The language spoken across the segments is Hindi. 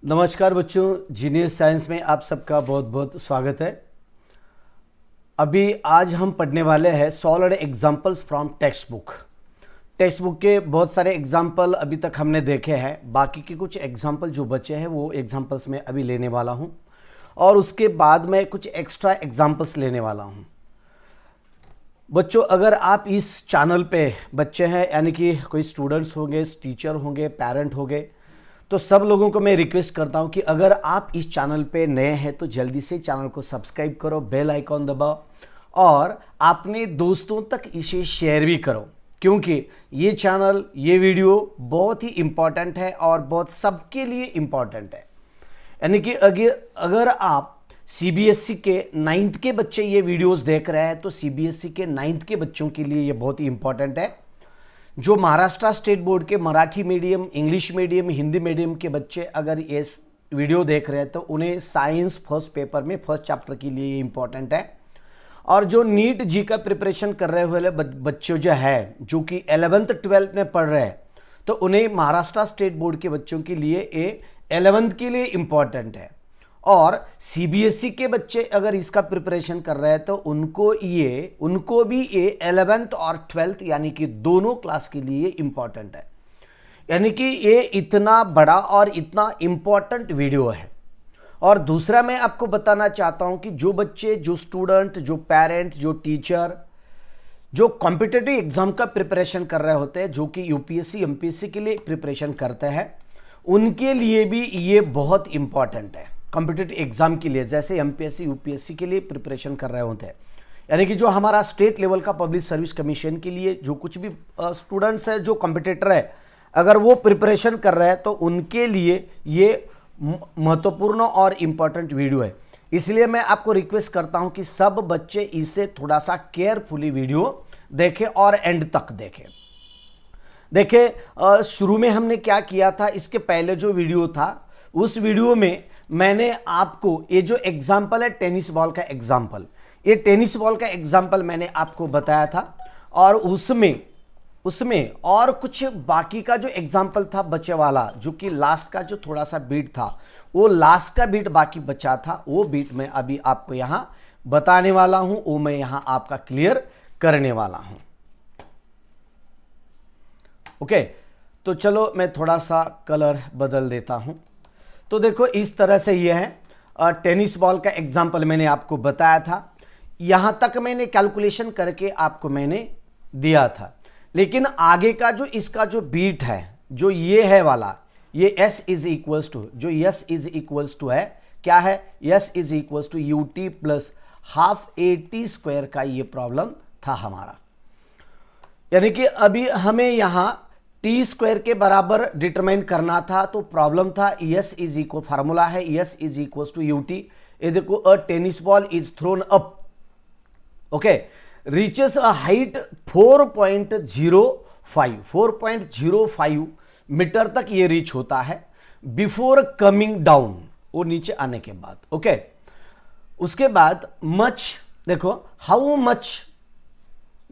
नमस्कार बच्चों, जीनियस साइंस में आप सबका बहुत बहुत स्वागत है। अभी आज हम पढ़ने वाले हैं solid examples from text book. Text book के बहुत सारे एग्जांपल अभी तक हमने देखे हैं, बाकी के कुछ एग्जांपल जो बचे हैं वो एग्जांपल्स मैं अभी लेने वाला हूं और उसके बाद मैं कुछ एक्स्ट्रा एग्जांपल्स लेने वाला हूं। बच्चों, अगर आप इस चैनल पे बच्चे हैं, यानी कि कोई स्टूडेंट्स होंगे, टीचर होंगे, पेरेंट होंगे, तो सब लोगों को मैं रिक्वेस्ट करता हूं कि अगर आप इस चैनल पे नए हैं तो जल्दी से चैनल को सब्सक्राइब करो, बेल आइकॉन दबाओ और अपने दोस्तों तक इसे शेयर भी करो, क्योंकि ये चैनल, ये वीडियो बहुत ही इम्पॉर्टेंट है और बहुत सबके लिए इम्पॉर्टेंट है। यानी कि अगर आप सीबीएसई के 9th के बच्चे ये वीडियोस देख रहे हैं तो सीबीएसई के 9th के बच्चों के लिए ये बहुत ही इम्पॉर्टेंट है। जो महाराष्ट्र स्टेट बोर्ड के Marathi medium, English medium, Hindi medium के बच्चे अगर ये वीडियो देख रहे हैं तो उन्हें साइंस फर्स्ट पेपर में फर्स्ट चैप्टर के लिए ये इम्पॉर्टेंट है। और जो नीट जी का प्रिपरेशन कर रहे हुए बच्चे जो है, जो कि 11th 12th में पढ़ रहे हैं, तो उन्हें महाराष्ट्र स्टेट बोर्ड के बच्चों के लिए ये 11th के लिए इम्पॉर्टेंट है। और सीबीएसई के बच्चे अगर इसका प्रिपरेशन कर रहे हैं तो उनको भी ये 11th और 12th यानी कि दोनों क्लास के लिए इम्पॉर्टेंट है। यानी कि ये इतना बड़ा और इतना इम्पॉर्टेंट वीडियो है। और दूसरा मैं आपको बताना चाहता हूं कि जो बच्चे, जो स्टूडेंट, जो पेरेंट, जो टीचर, जो कॉम्पिटिटिव एग्जाम का प्रिपरेशन कर रहे होते हैं, जो कि यूपीएससी एमपीएससी के लिए प्रिपरेशन करते हैं, उनके लिए भी ये बहुत इंपॉर्टेंट है। कॉम्पिटिटिव एग्जाम के लिए, जैसे एमपीएससी यूपीएससी के लिए प्रिपरेशन कर रहे होते हैं, यानी कि जो हमारा स्टेट लेवल का पब्लिक सर्विस कमीशन के लिए जो कुछ भी स्टूडेंट्स है, जो कॉम्पिटिटर है, अगर वो प्रिपरेशन कर रहे हैं तो उनके लिए ये महत्वपूर्ण और इम्पॉर्टेंट वीडियो है। इसलिए मैं आपको रिक्वेस्ट करता हूं कि सब बच्चे इसे थोड़ा सा केयरफुली वीडियो देखें और एंड तक देखें। देखिए, शुरू में हमने क्या किया था, इसके पहले जो वीडियो था उस वीडियो में मैंने आपको ये जो एग्जाम्पल है टेनिस बॉल का एग्जाम्पल, ये टेनिस बॉल का एग्जाम्पल मैंने आपको बताया था। और उसमें और कुछ बाकी का जो एग्जाम्पल था बचे वाला, जो कि लास्ट का जो थोड़ा सा बीट था, वो लास्ट का बीट बाकी बचा था, वो बीट मैं अभी आपको यहां बताने वाला हूं, वो मैं यहां आपका क्लियर करने वाला हूं। ओके, तो चलो मैं थोड़ा सा कलर बदल देता हूं। तो देखो, इस तरह से ये है टेनिस बॉल का एग्जाम्पल मैंने आपको बताया था। यहां तक मैंने कैलकुलेशन करके आपको मैंने दिया था, लेकिन आगे का जो इसका जो बीट है, जो ये है वाला, ये s इज इक्वल्स टू, जो s इज इक्वल्स टू है, क्या है, s is equals to ut plus half at square का ये प्रॉब्लम था हमारा। यानी कि अभी हमें यहां टी स्क्वायर के बराबर डिटरमाइन करना था, तो प्रॉब्लम था एस इज इक्वल, फार्मूला है S is equal to UT. ये देखो, a tennis ball is thrown up, okay, reaches a height 4.05 metre तक ये रीच होता है बिफोर कमिंग डाउन, वो नीचे आने के बाद। ओके, उसके बाद मच, देखो how much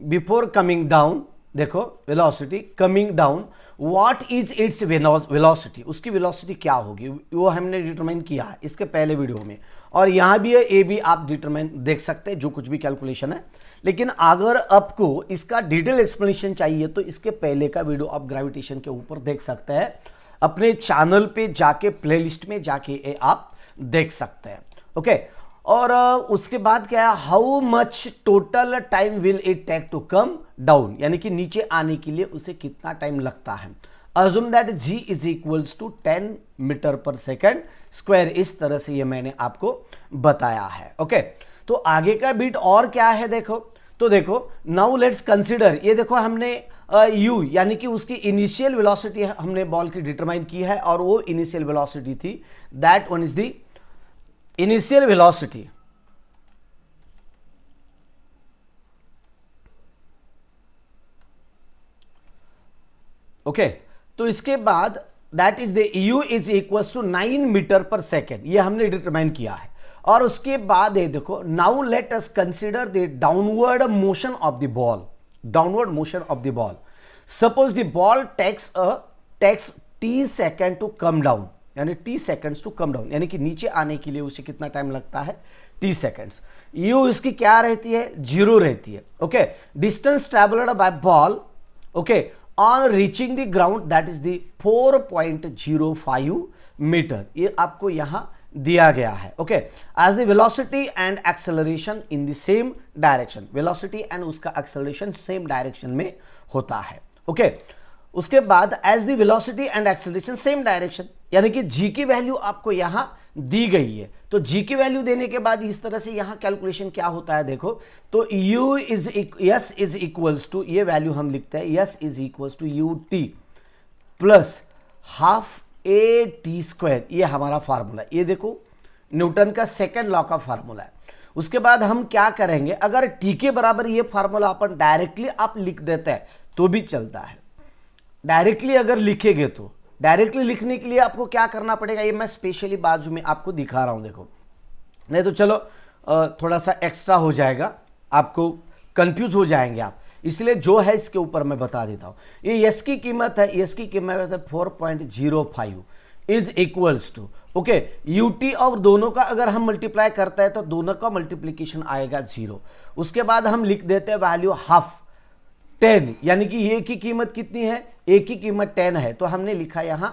before coming down, देखो velocity coming down, what is its velocity, उसकी वेलोसिटी क्या होगी वो हमने डिटरमाइन किया है इसके पहले वीडियो में। और यहां भी है, ये भी आप डिटरमाइन देख सकते हैं, जो कुछ भी कैलकुलेशन है। लेकिन अगर आपको इसका डिटेल एक्सप्लेनेशन चाहिए तो इसके पहले का वीडियो आप ग्रेविटेशन के ऊपर देख सकते हैं, अपने चैनल पे जाके प्लेलिस्ट में जाके आप देख सकते हैं। ओके, और उसके बाद क्या है, how much total time will it take to come down, यानी कि नीचे आने के लिए उसे कितना टाइम लगता है। Assume that g is equals to 10 metre per second square. इस तरह से ये मैंने आपको बताया है। ओके, तो आगे का बीट और क्या है, देखो, तो देखो, नाउ लेट्स कंसीडर, ये देखो हमने u यानी कि उसकी इनिशियल वेलोसिटी हमने बॉल की डिटरमाइन की है, और वो इनिशियल वेलोसिटी थी, that one is the initial velocity. Okay, तो इसके बाद that is the u is equal to 9 metre per second, ये हमने डिटरमाइन किया है। और उसके बाद ये देखो, now let us consider the downward motion of the ball, downward motion of the ball. Suppose the ball takes T second to come down, यानी t seconds to come down, यानी कि नीचे आने के लिए उसे कितना टाइम लगता है, t सेकंड्स। u इसकी क्या रहती है, 0 रहती है। Okay, distance travelled by ball, okay, on reaching the ground that is the 4.05 metre, ये आपको यहां दिया गया है। Okay, as the velocity and acceleration in the same direction, velocity and उसका एक्सेलरेशन सेम डायरेक्शन में होता है। ओके, उसके बाद as the velocity and acceleration same direction, यानी कि g की वैल्यू आपको यहां दी गई है, तो g की वैल्यू देने के बाद इस तरह से यहां कैलकुलेशन क्या होता है, देखो तो s इज इक्वल्स टू, ये वैल्यू हम लिखते हैं s is equals to ut plus half a t square, ये हमारा फार्मूला, ये देखो न्यूटन का सेकंड लॉ का फार्मूला है। उसके बाद हम क्या करेंगे, अगर t के बराबर ये फार्मूला अपन डायरेक्टली आप लिख देते हैं तो भी चलता है, डायरेक्टली अगर लिखेंगे तो, डायरेक्टली लिखने के लिए आपको क्या करना पड़ेगा, ये मैं स्पेशली बाजू में आपको दिखा रहा हूं, देखो, नहीं तो चलो थोड़ा सा एक्स्ट्रा हो जाएगा, आपको कंफ्यूज हो जाएंगे आप, इसलिए जो है इसके ऊपर मैं बता देता हूं। ये यस की कीमत है, यस की कीमत है 4.05 is equals to, okay, UT और दोनों का अगर हम मल्टीप्लाई करते हैं तो दोनों का मल्टीप्लीकेशन आएगा 0। उसके बाद हम लिख देते हैं वैल्यू हाफ 10, यानी कि ये की कीमत कितनी है, ए की कीमत 10 है, तो हमने लिखा यहां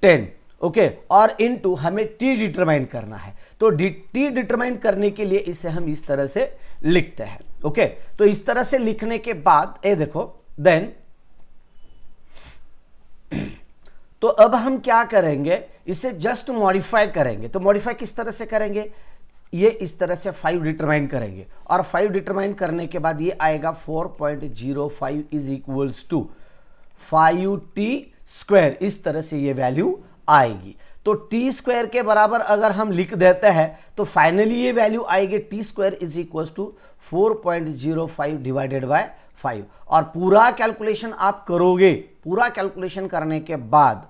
10। ओके, और इनटू हमें टी डिटरमाइन करना है, तो टी डिटरमाइन करने के लिए इसे हम इस तरह से लिखते हैं। ओके, तो इस तरह से लिखने के बाद ये देखो देन, तो अब हम क्या करेंगे, इसे जस्ट मॉडिफाई करेंगे, तो मॉडिफाई किस तरह से करेंगे, ये इस तरह से 5 डिटरमाइन करेंगे, और 5 डिटरमाइन करने के बाद ये आएगा 4.05 is equals to 5t square, इस तरह से ये वैल्यू आएगी। तो t स्क्वायर के बराबर अगर हम लिख देते हैं तो फाइनली ये वैल्यू आएगी t square is equals to 4.05 divided by 5, और पूरा कैलकुलेशन आप करोगे, पूरा कैलकुलेशन करने के बाद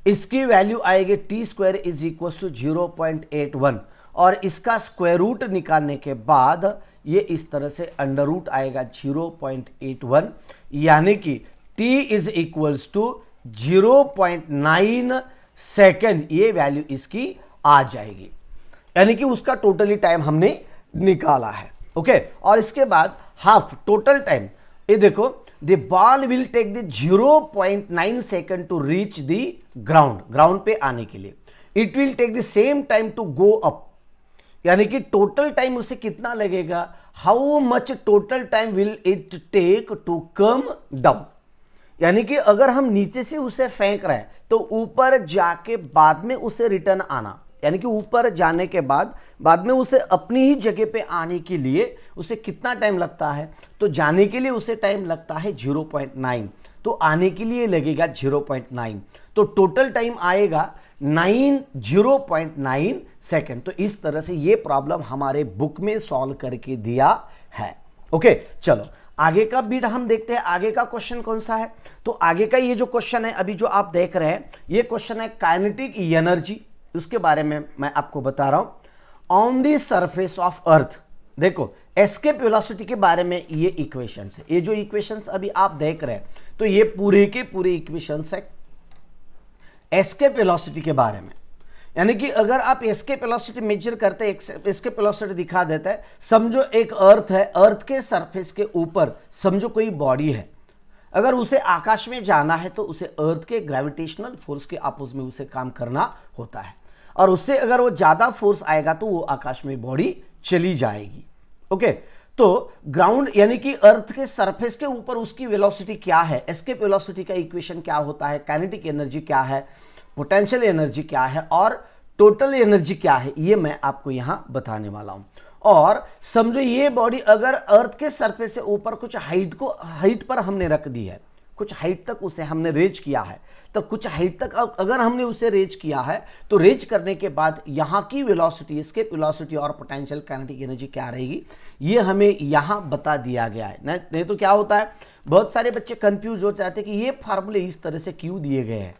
इसकी वैल्यू आएगी t square is equals to 0.81, और इसका स्क्वायर रूट निकालने के बाद ये इस तरह से अंडर रूट आएगा 0.81, यानी कि t is equals to 0.9 second, ये वैल्यू इसकी आ जाएगी, यानी कि उसका टोटली टाइम हमने निकाला है। ओके, और इसके बाद हाफ टोटल टाइम, ये देखो the ball will take the 0.9 second to reach the ground, ground पे आने के लिए, it will take the same time to go up, यानी कि टोटल टाइम उसे कितना लगेगा, how much total time will it take to come down, यानी कि अगर हम नीचे से उसे फेंक रहे हैं तो ऊपर जाके बाद में उसे रिटर्न आना, यानी कि ऊपर जाने के बाद में उसे अपनी ही जगह पे आने के लिए उसे कितना टाइम लगता है, तो जाने के लिए उसे टाइम लगता है 0.9, तो आने के लिए लगेगा 0.9, तो टोटल टाइम आएगा 0.9 सेकेंड। तो इस तरह से ये प्रॉब्लम हमारे बुक में सॉल्व करके दिया है। ओके, चलो आगे का बीट हम देखते हैं, आगे का क्वेश्चन कौन सा है, तो आगे का ये जो क्वेश्चन है अभी जो आप देख रहे हैं, ये क्वेश्चन है काइनेटिक एनर्जी, उसके बारे में मैं आपको बता रहा हूं। On the surface of earth, देखो एस्केप वेलोसिटी के बारे में ये इक्वेशंस है, ये जो इक्वेशंस अभी आप देख रहे हैं तो ये पूरे के पूरे इक्वेशंस है एस्केप वेलोसिटी के बारे में, यानी कि अगर आप एस्केप वेलोसिटी मेजर करते हैं, एस्केप वेलोसिटी दिखा देता है, समझो एक अर्थ है, अर्थ के सरफेस के ऊपर समझो कोई बॉडी है, अगर उसे आकाश में जाना है तो उसे अर्थ के ग्रेविटेशनल फोर्स के अपोज में उसे काम करना होता है, और उससे अगर वो ज्यादा फोर्स आएगा तो वो आकाश में बॉडी चली जाएगी। ओके, तो ग्राउंड यानी कि अर्थ के सरफेस के ऊपर उसकी वेलोसिटी क्या है, एस्केप वेलोसिटी का इक्वेशन क्या होता है, काइनेटिक एनर्जी क्या है, पोटेंशियल एनर्जी क्या है और टोटल एनर्जी क्या है, ये मैं आपको यहां बताने वाला हूं। और समझो ये बॉडी अगर अर्थ के सरफेस से ऊपर कुछ हाइट पर हमने रख दी है, कुछ हाइट तक उसे हमने रेज किया है, तो कुछ हाइट तक अगर हमने उसे रेज किया है तो रेज करने के बाद यहाँ की वेलोसिटी, एस्केप वेलोसिटी और पोटेंशियल काइनेटिक एनर्जी क्या रहेगी, ये हमें यहाँ बता दिया गया है। नहीं तो क्या होता है, बहुत सारे बच्चे कंफ्यूज हो जाते हैं कि ये फार्मूले इस तरह से क्यों दिए गए हैं,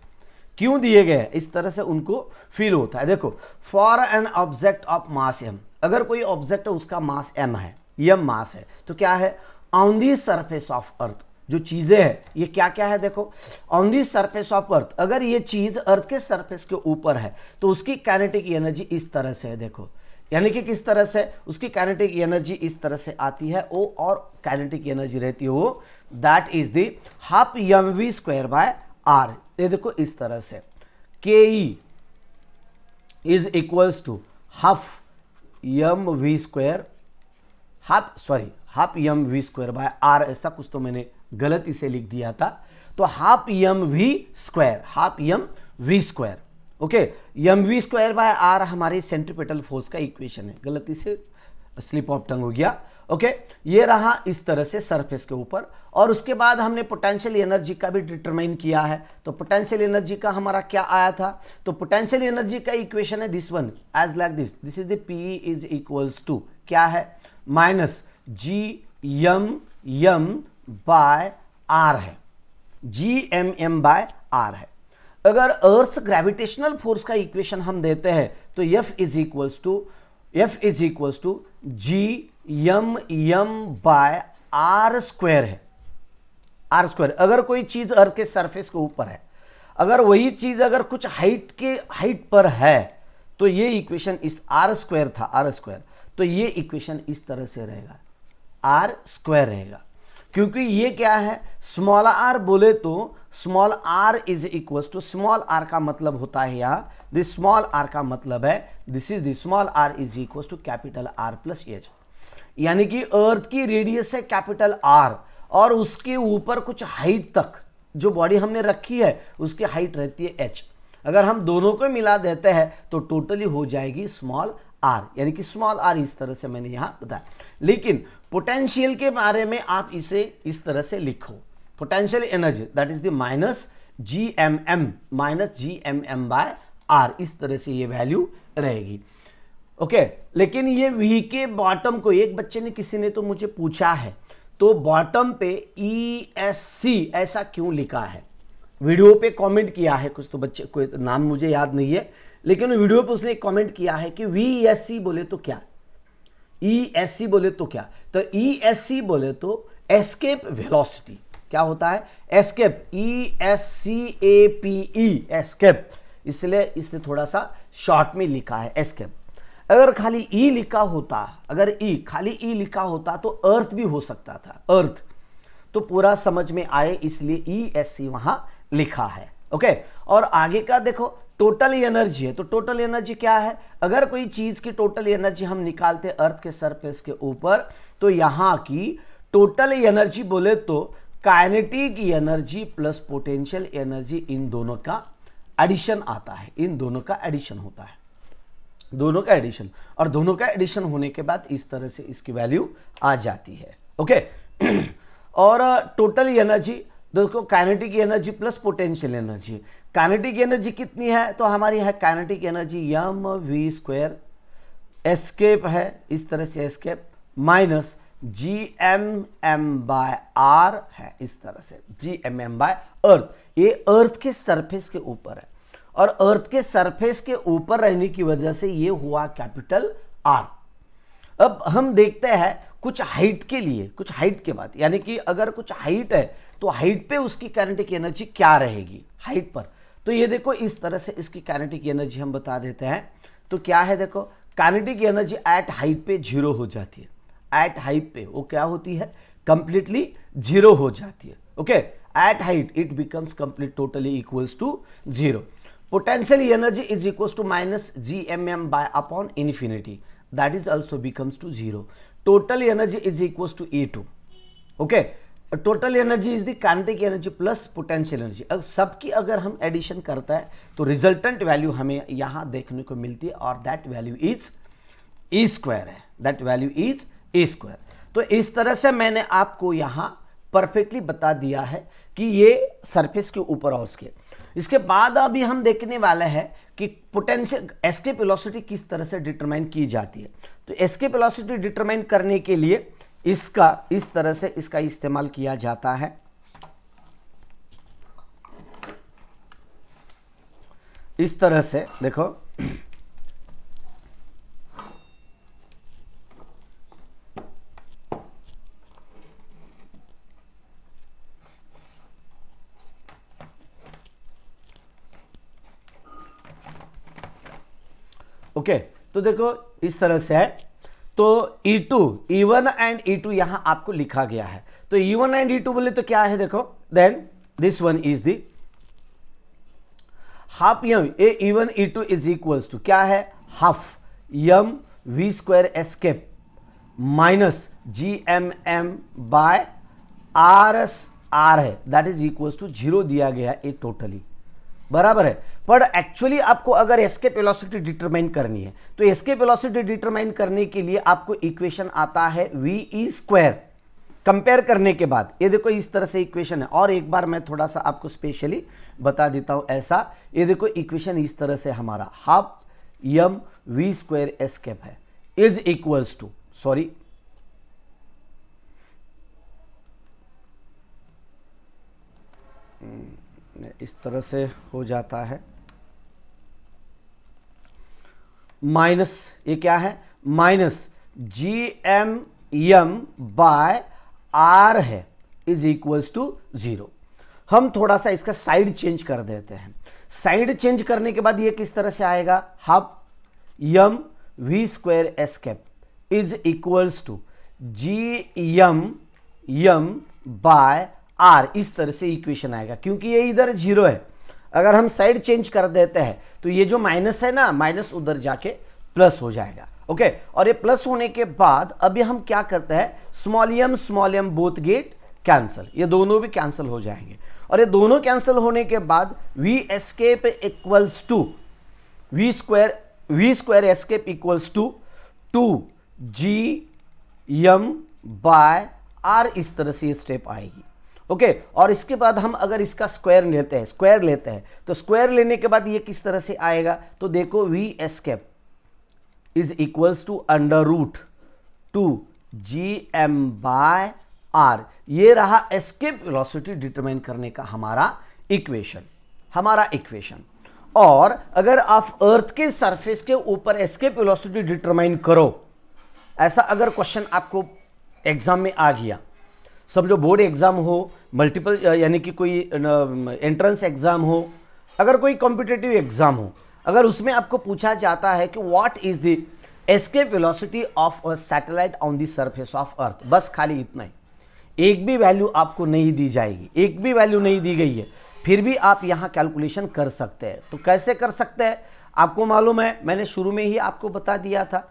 क्यों दिए गए हैं, इस तरह से उनको फील होता है। देखो for an object of mass m, अगर कोई ऑब्जेक्ट है उसका मास m है, m मास है, तो क्या है, on the surface of earth, जो चीजें हैं ये क्या क्या है देखो, on the surface of earth, अगर ये चीज अर्थ के सरफेस के ऊपर है तो उसकी काइनेटिक एनर्जी इस तरह से है देखो, यानी कि किस तरह से उसकी काइनेटिक एनर्जी इस तरह से आती है ओ, और काइनेटिक एनर्जी रहती है वो, that is the half M V square by R. ये देखो इस तरह से K E is equals to half M V square, half M V square by R, ऐसा कुछ तो मैंने गलती से लिख दिया था, तो half M V square, half M V square, okay, M V square by R हमारी सेंट्रीपिटल फोर्स का इक्वेशन है, गलती से स्लिप ऑफ टंग हो गया, ओके। ये रहा इस तरह से सरफेस के ऊपर, और उसके बाद हमने पोटेंशियल एनर्जी का भी डिटरमाइन किया है। तो पोटेंशियल एनर्जी का हमारा क्या आया था, तो पोटेंशियल एनर्जी का इक्वेशन है this one as like this, this is the P is equals to क्या है, minus G M by R है, जी एम बाय आर है। अगर अर्थ ग्रेविटेशनल फोर्स का इक्वेशन हम देते हैं तो F is equals to G M by R square है, आर स्क्वायर। अगर कोई चीज अर्थ के सरफेस के ऊपर है, अगर वही चीज अगर कुछ हाइट पर है तो ये इक्वेशन इस आर स्क्वायर था, आर स्क्वायर, तो ये इक्वेशन इस तरह से रहेगा, आर स्क्वायर रहेगा, क्योंकि ये क्या है स्मॉल आर बोले तो small R is equal to, small R का मतलब होता है यहाँ, दिस स्मॉल आर का मतलब है this is the small R is equal to capital R plus H, यानी कि अर्थ की रेडियस है कैपिटल आर और उसके ऊपर कुछ हाइट तक जो बॉडी हमने रखी है उसकी हाइट रहती है एच। अगर हम दोनों को मिला देते हैं तो टोटली हो जाएगी स्मॉल आर, यानी कि स्मॉल आर इस तरह से मैंने यहां बताया। लेकिन पोटेंशियल के बारे में आप इसे इस तरह से लिखो, potential energy that is the minus G M M by R, इस तरह से ये वैल्यू रहेगी, ओके। लेकिन ये वी के बॉटम को एक बच्चे ने, किसी ने तो मुझे पूछा है, तो बॉटम पे ई एस सी ऐसा क्यों लिखा है, वीडियो पे कमेंट किया है कुछ तो बच्चे, कोई नाम मुझे याद नहीं है, लेकिन वीडियो पे उसने कमेंट किया है कि वी एस सी बोले तो क्या, ई एस सी बोले तो क्या, तो ई एस सी बोले तो एस्केप वेलोसिटी, क्या होता है escape, E S C A P E, escape, इसलिए इसने थोड़ा सा शॉर्ट में लिखा है एस्केप। अगर खाली ई लिखा होता, अगर खाली ई लिखा होता तो अर्थ भी हो सकता था, अर्थ, तो पूरा समझ में आए इसलिए ई एस सी वहां लिखा है, ओके। और आगे का देखो टोटल एनर्जी है, तो टोटल एनर्जी क्या है, अगर कोई चीज की टोटल एनर्जी हम निकालते अर्थ के सरफेस के ऊपर तो यहां की टोटल एनर्जी बोले तो kinetic energy plus potential energy, इन दोनों का एडिशन आता है, इन दोनों का एडिशन होता है, दोनों का एडिशन, और दोनों का एडिशन होने के बाद इस तरह से इसकी वैल्यू आ जाती है, ओके। और टोटल एनर्जी देखो, kinetic energy plus potential energy, kinetic energy कितनी है, तो हमारी है kinetic energy M V square, escape है इस तरह से escape, minus G M by R है इस तरह से, जी एम बाय अर्थ, ये अर्थ के सरफेस के ऊपर है, और अर्थ के सरफेस के ऊपर रहने की वजह से ये हुआ कैपिटल आर। अब हम देखते हैं कुछ हाइट के लिए, कुछ हाइट के बाद, यानी कि अगर कुछ हाइट है तो हाइट पे उसकी काइनेटिक एनर्जी क्या रहेगी हाइट पर, तो ये देखो इस तरह से इसकी काइनेटिक एनर्जी हम बता देते हैं। तो क्या है देखो, काइनेटिक एनर्जी एट हाइट पे जीरो हो जाती है, एट हाइट पे वो क्या होती है कंप्लीटली जीरो हो जाती है, okay. At height it becomes complete totally equals to zero. Potential energy is equals to minus gmm by upon infinity, that is also becomes to zero. Total energy is equals to E2, okay. Total energy is the kinetic energy plus potential energy। अब सबकी अगर हम एडिशन करता है तो रिजल्टेंट वैल्यू हमें यहाँ देखने को मिलती है, और that value is E square है, that value is E square. तो इस तरह से मैंने आपको यहाँ परफेक्टली बता दिया है कि ये सरफेस के ऊपर और उसके, इसके बाद अभी हम देखने वाले हैं कि पोटेंशियल एस्केप वेलोसिटी किस तरह से डिटरमाइन की जाती है। तो एस्केप वेलोसिटी डिटरमाइन करने के लिए इसका इस तरह से इसका इस्तेमाल किया जाता है, इस तरह से देखो, ओके, तो देखो इस तरह से है। तो E2 E1 एंड E2 यहां आपको लिखा गया है। तो E1 एंड E2 बोले तो क्या है, देखो then this one is the half M a E1 E2 is equals to क्या है, half M V square escape minus GMM by RS है, दैट इज इक्वल्स टू 0 दिया गया है टोटली, बराबर है। पर एक्चुअली आपको अगर एस्केप वेलोसिटी डिटरमाइन करनी है तो एस्केप वेलोसिटी डिटरमाइन करने के लिए आपको इक्वेशन आता है VE स्क्वायर कंपेयर करने के बाद। ये देखो इस तरह से इक्वेशन है, और एक बार मैं थोड़ा सा आपको स्पेशली बता देता हूं ऐसा। ये देखो इक्वेशन इस तरह से हमारा half M V square escape है इज इक्वल्स टू, सॉरी इस तरह से हो जाता है, माइनस ये क्या है, माइनस GMM बाय R है इज इक्वल्स टू 0। हम थोड़ा सा इसका साइड चेंज कर देते हैं। साइड चेंज करने के बाद ये किस तरह से आएगा, half M V square escape is equals to GMM by R, इस तरह से इक्वेशन आएगा। क्योंकि ये इधर 0 है, अगर हम साइड चेंज कर देते हैं तो ये जो माइनस है ना, माइनस उधर जाके प्लस हो जाएगा। ओके, और ये प्लस होने के बाद अभी हम क्या करते हैं, small M both get cancel, ये दोनों भी कैंसल हो जाएंगे। और ये दोनों कैंसल होने के बाद V escape equals to V square escape equals to 2GM by R, इस तरह से ये स्टेप आएगी। ओके, और इसके बाद हम अगर इसका स्क्वायर लेते हैं तो स्क्वायर लेने के बाद ये किस तरह से आएगा, तो देखो V escape is equals to under root 2GM by R। ये रहा एस्केप वेलोसिटी डिटरमाइन करने का हमारा इक्वेशन। और अगर आप अर्थ के सरफेस के ऊपर एस्केप वेलोसिटी डिटरमाइन करो, ऐसा अगर क्वेश्चन आपको एग्जाम में आ गया, समझो बोर्ड एग्जाम हो, मल्टीपल यानी कि कोई एंट्रेंस एग्जाम हो, अगर कोई कॉम्पिटिटिव एग्जाम हो, अगर उसमें आपको पूछा जाता है कि what is the escape velocity of a satellite on the surface of earth, बस खाली इतना ही, एक भी वैल्यू आपको नहीं दी जाएगी, एक भी वैल्यू नहीं दी गई है, फिर भी आप यहाँ कैलकुलेशन कर सकते हैं। तो कैसे कर सकते हैं, आपको मालूम है, मैंने शुरू में ही आपको बता दिया था।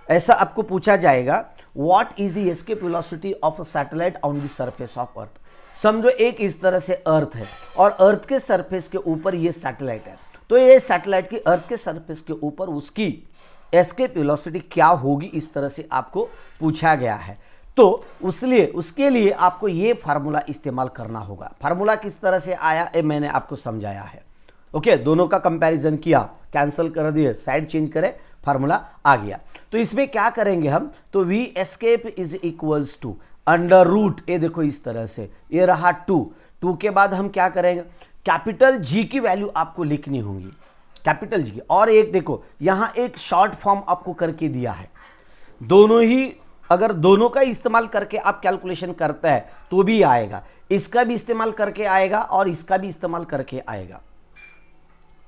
ऐसा आपको पूछा जाएगा, what is the escape velocity of a satellite on the surface of earth. समझो एक इस तरह से अर्थ है और अर्थ के सरफेस के ऊपर ये सैटेलाइट है, तो ये सैटेलाइट की अर्थ के सरफेस के ऊपर उसकी एस्केप वेलोसिटी क्या होगी, इस तरह से आपको पूछा गया है। तो उसके लिए आपको ये फार्मूला इस्तेमाल करना होगा। फार्मूला किस तरह से आया ये मैंने आपको समझाया है। ओके, दोनों का कंपैरिजन किया, कैंसिल कर दिए, साइड चेंज करें, फार्मूला आ गया। तो इसमें क्या करेंगे हम, तो V escape is equals to under root, ये देखो इस तरह से, ये रहा 2 के बाद हम क्या करेंगे, कैपिटल G की वैल्यू आपको लिखनी होगी, कैपिटल G की। और एक देखो यहां एक शॉर्ट फॉर्म आपको करके दिया है, दोनों ही अगर दोनों का इस्तेमाल करके आप कैलकुलेशन करते हैं तो भी आएगा, इसका भी इस्तेमाल करके आएगा और इसका भी इस्तेमाल करके आएगा।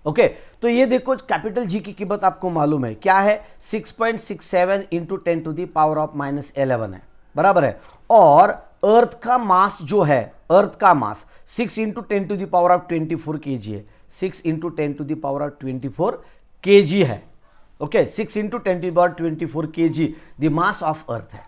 ओके, तो ये देखो कैपिटल G की कीमत आपको मालूम है क्या है, 6.67 into 10 to the power of -11 है, बराबर है। और अर्थ का मास जो है, अर्थ का mass 6 into 10 to the power of 24 kg है, 6 into 10 to the power of 24 kg है। Okay, 6 into 10 to the power 24 kg the mass of earth है।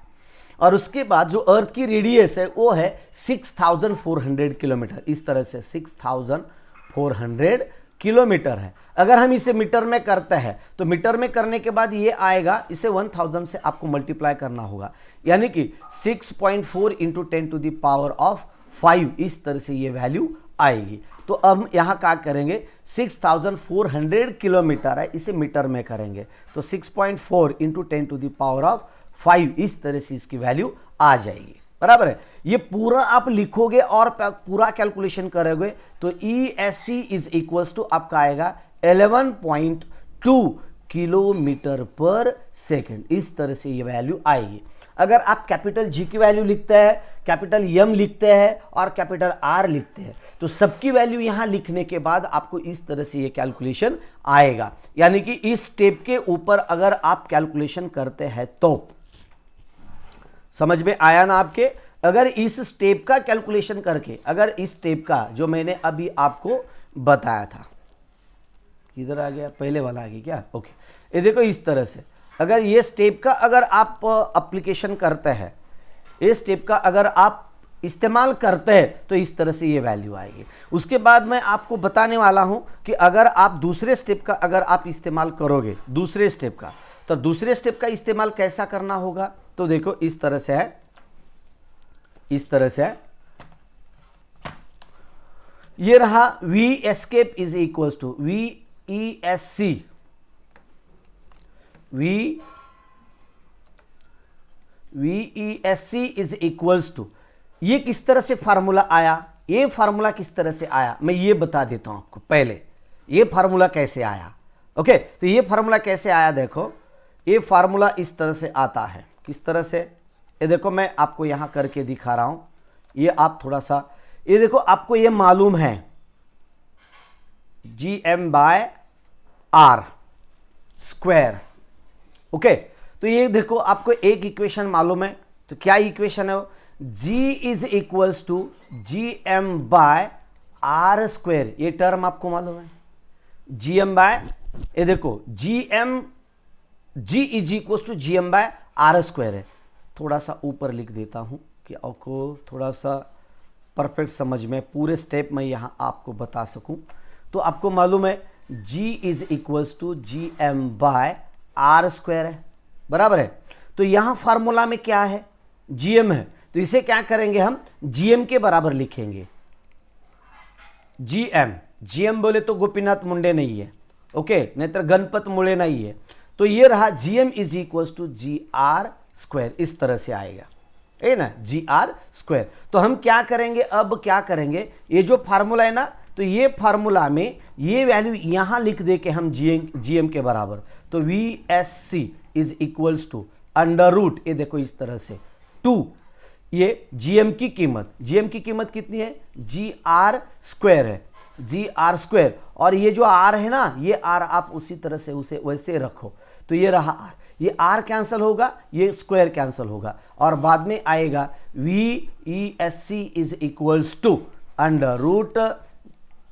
और उसके बाद जो अर्थ की रेडियस है वो है 6400 किलोमीटर, इस तरह से 6400 किलोमीटर है। अगर हम इसे मीटर में करते हैं तो मीटर में करने के बाद ये आएगा, इसे 1000 से आपको मल्टीप्लाई करना होगा, यानी कि 6.4 into 10 to the power of 5, इस तरह से ये वैल्यू आएगी। तो अब यहाँ क्या करेंगे, 6400 किलोमीटर है, इसे मीटर में करेंगे तो 6.4 into 10 to the power of 5, इस तरह से इसकी वैल्यू आ जाएगी, बराबर है। ये पूरा आप लिखोगे और पूरा कैलकुलेशन करोगे तो ESC इज इक्वल्स टू आपका आएगा 11.2 किलोमीटर पर सेकेंड, इस तरह से ये वैल्यू आएगी। अगर आप कैपिटल जी की वैल्यू लिखते हैं, कैपिटल एम लिखते हैं और कैपिटल आर लिखते हैं, तो सबकी वैल्यू यहां लिखने के बाद आपको इस तरह से ये कैलकुलेशन आएगा। यानी कि इस स्टेप के ऊपर अगर आप कैलकुलेशन करते हैं तो समझ में आया ना आपके। अगर इस स्टेप का कैलकुलेशन करके, अगर इस स्टेप का जो मैंने अभी आपको बताया था, इधर आ गया, पहले वाला आ गया क्या, ओके, ये देखो इस तरह से अगर ये स्टेप का अगर आप एप्लीकेशन करते हैं, ये स्टेप का अगर आप इस्तेमाल करते हैं तो इस तरह से ये वैल्यू आएगी। उसके बाद मैं आपको बताने वाला हूं कि अगर आप दूसरे स्टेप का अगर आप इस्तेमाल करोगे, दूसरे स्टेप का, तो दूसरे स्टेप का इस्तेमाल कैसा करना होगा, तो देखो इस तरह से है, इस तरह से है, ये रहा V escape is equals to VESC, VESC is equals to, ये किस तरह से फार्मूला आया, ये फार्मूला किस तरह से आया मैं ये बता देता हूं आपको। पहले ये फार्मूला कैसे आया, ओके, तो ये फार्मूला कैसे आया, देखो ये फार्मूला इस तरह से आता है, किस तरह से, ये देखो मैं आपको यहां करके दिखा रहा हूं, ये आप थोड़ा सा, ये देखो आपको ये मालूम है GM/R स्क्वायर, ओके, तो ये देखो आपको एक इक्वेशन मालूम है, तो क्या इक्वेशन है वो, G is equals to GM/R square, ये टर्म आपको मालूम है, ये देखो G is equals to GM/R square है। थोड़ा सा ऊपर लिख देता हूं कि आपको थोड़ा सा परफेक्ट समझ में, पूरे स्टेप में यहां आपको बता सकूं। तो आपको मालूम है G is equals to GM/R square है, बराबर है। तो यहां फार्मूला में क्या है, GM है, तो इसे क्या करेंगे हम GM के बराबर लिखेंगे, GM बोले तो गोपीनाथ मुंडे नहीं है, ओके, नहीं तो गणपत मुड़े नहीं है, तो ये रहा GM is equals to GR square, इस तरह से आएगा, है ना, GR स्क्वायर। तो हम क्या करेंगे, अब क्या करेंगे, ये जो फार्मूला है ना, तो ये फार्मूला में ये वैल्यू यहां लिख दे के हम GM के बराबर, तो VSC is equals to under root, ये देखो इस तरह से 2, ये GM की कीमत कितनी है, GR स्क्वायर है, GR स्क्वायर, और ये जो R है ना, ये R आप उसी तरह से उसे वैसे रखो, तो ये रहा R, ये R कैंसिल होगा, ये स्क्वायर कैंसिल होगा, और बाद में आएगा VESC is equals to under root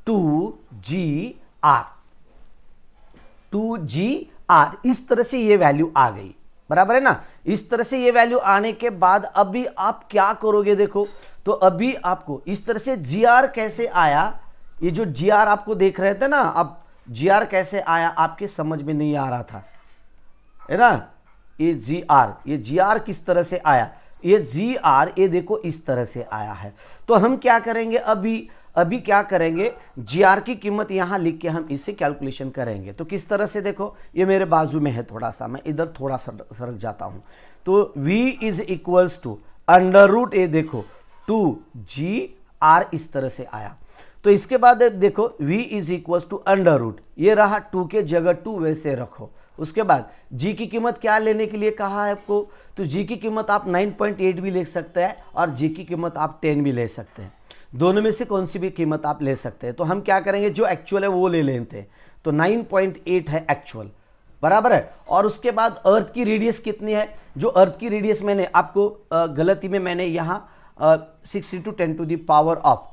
2GR, इस तरह से ये वैल्यू आ गई, बराबर है ना। इस तरह से ये वैल्यू आने के बाद अभी आप क्या करोगे, देखो, तो अभी आपको इस तरह से GR कैसे आया, ये जो GR आपको देख रहे थे ना, अब GR कैसे आया आपके समझ में नहीं आ रहा था, है ना, ये GR किस तरह से आया, ये GR ये देखो इस तरह से आया है। तो हम क्या करेंगे, अभी क्या करेंगे, GR की कीमत यहां लिख के हम इसे कैलकुलेशन करेंगे। तो किस तरह से, देखो ये मेरे बाजू में है, थोड़ा सा मैं इधर थोड़ा सरक जाता हूं, तो V is equals to under root, ये देखो 2GR इस तरह से आया। तो इसके बाद देखो V is equals to under root, ये रहा 2 के जगह 2 वैसे रखो। उसके बाद G की कीमत क्या लेने के लिए कहा है आपको, तो G की कीमत आप 9.8 भी ले सकते हैं और G की कीमत आप 10 भी ले सकते हैं, दोनों में से कौन सी भी कीमत आप ले सकते हैं। तो हम क्या करेंगे, जो एक्चुअल है वो ले लेते हैं, तो 9.8 है एक्चुअल, बराबर है। और उसके बाद अर्थ की रेडियस कितनी है, जो अर्थ की रेडियस मैंने आपको गलती में मैंने यहाँ 6 × 10 टू द पावर ऑफ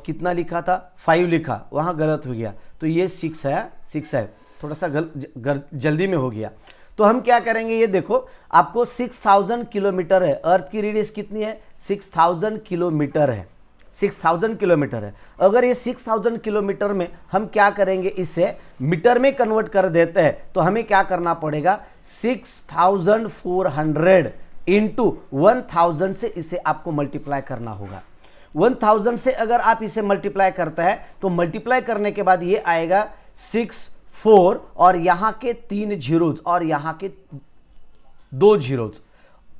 कितना लिखा था, 5 लिखा, वहाँ गलत हो गया, तो ये 6 है, थोड़ा सा जल्दी में हो गया। तो हम क्या करेंगे, ये देखो आपको 6000 किलोमीटर है, अर्थ की रेडियस कितनी है, 6000 किलोमीटर है, 6000 किलोमीटर है। अगर ये 6000 किलोमीटर में हम क्या करेंगे, इसे मीटर में कन्वर्ट कर देते हैं, तो हमें क्या करना पड़ेगा, 6400 इंटू 1000 से इसे आपको मल्टीप्लाई करना होगा। 1000 से अगर आप इसे मल्टीप्लाई करते हैं तो मल्टीप्लाई करने के बाद ये आएगा 64 और यहां के 3 जीरोज और यहां के 2 जीरोज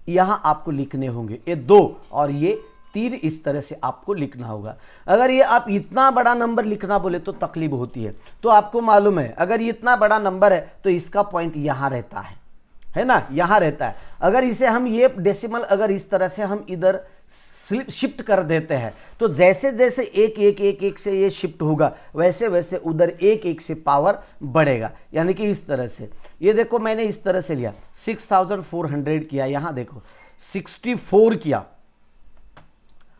यहां आपको लिखने होंगे, ये 2 और ये 3 इस तरह से आपको लिखना होगा। अगर ये आप इतना बड़ा नंबर लिखना बोले तो तकलीफ होती है। तो आपको मालूम है अगर ये इतना बड़ा नंबर है तो इसका पॉइंट यहां रहता है, है ना, यहाँ रहता है। अगर इसे हम ये डेसिमल अगर इस तरह से हम इधर शिफ्ट कर देते हैं तो जैसे जैसे एक एक एक एक से ये शिफ्ट होगा वैसे वैसे उधर एक एक से पावर बढ़ेगा, यानी कि इस तरह से। ये देखो मैंने इस तरह से लिया 6400 किया, यहाँ देखो 64 किया,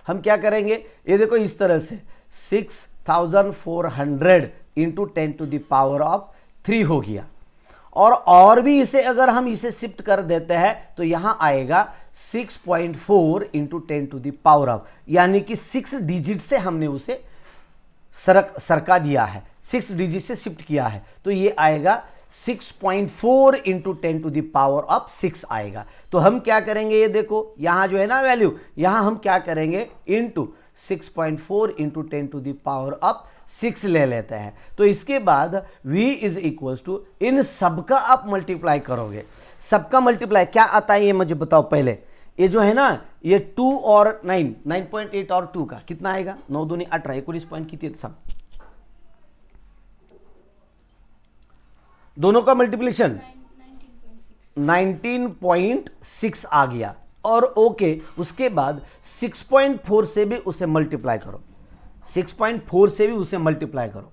हम क्या करेंगे, ये देखो इस तरह से 6400 इंटू 10⁻³ हो गया। और भी इसे अगर हम इसे शिफ्ट कर देते हैं तो यहां आएगा 6.4 इंटू 10⁻², यानी कि 6 डिजिट से हमने उसे सरका दिया है, 6 डिजिट से शिफ्ट किया है, तो ये आएगा 6.4 इंटू 10⁻6 आएगा। तो हम क्या करेंगे, ये देखो यहां जो है ना वैल्यू, यहां हम क्या करेंगे इंटू 6.4 इंटू 10⁻6 ले लेते हैं। तो इसके बाद v इज इक्वल्स टू, इन सबका आप मल्टीप्लाई करोगे, सबका मल्टीप्लाई क्या आता है ये मुझे बताओ पहले। ये जो है ना ये 2 और 9, 9.8 और 2 का कितना आएगा, 9 दूनी 18, 19 पॉइंट किती सब, दोनों का मल्टीप्लिकेशन 19.6 आ गया। और ओके, उसके बाद 6.4 से भी उसे मल्टीप्लाई करो, 6.4 से भी उसे मल्टीप्लाई करो,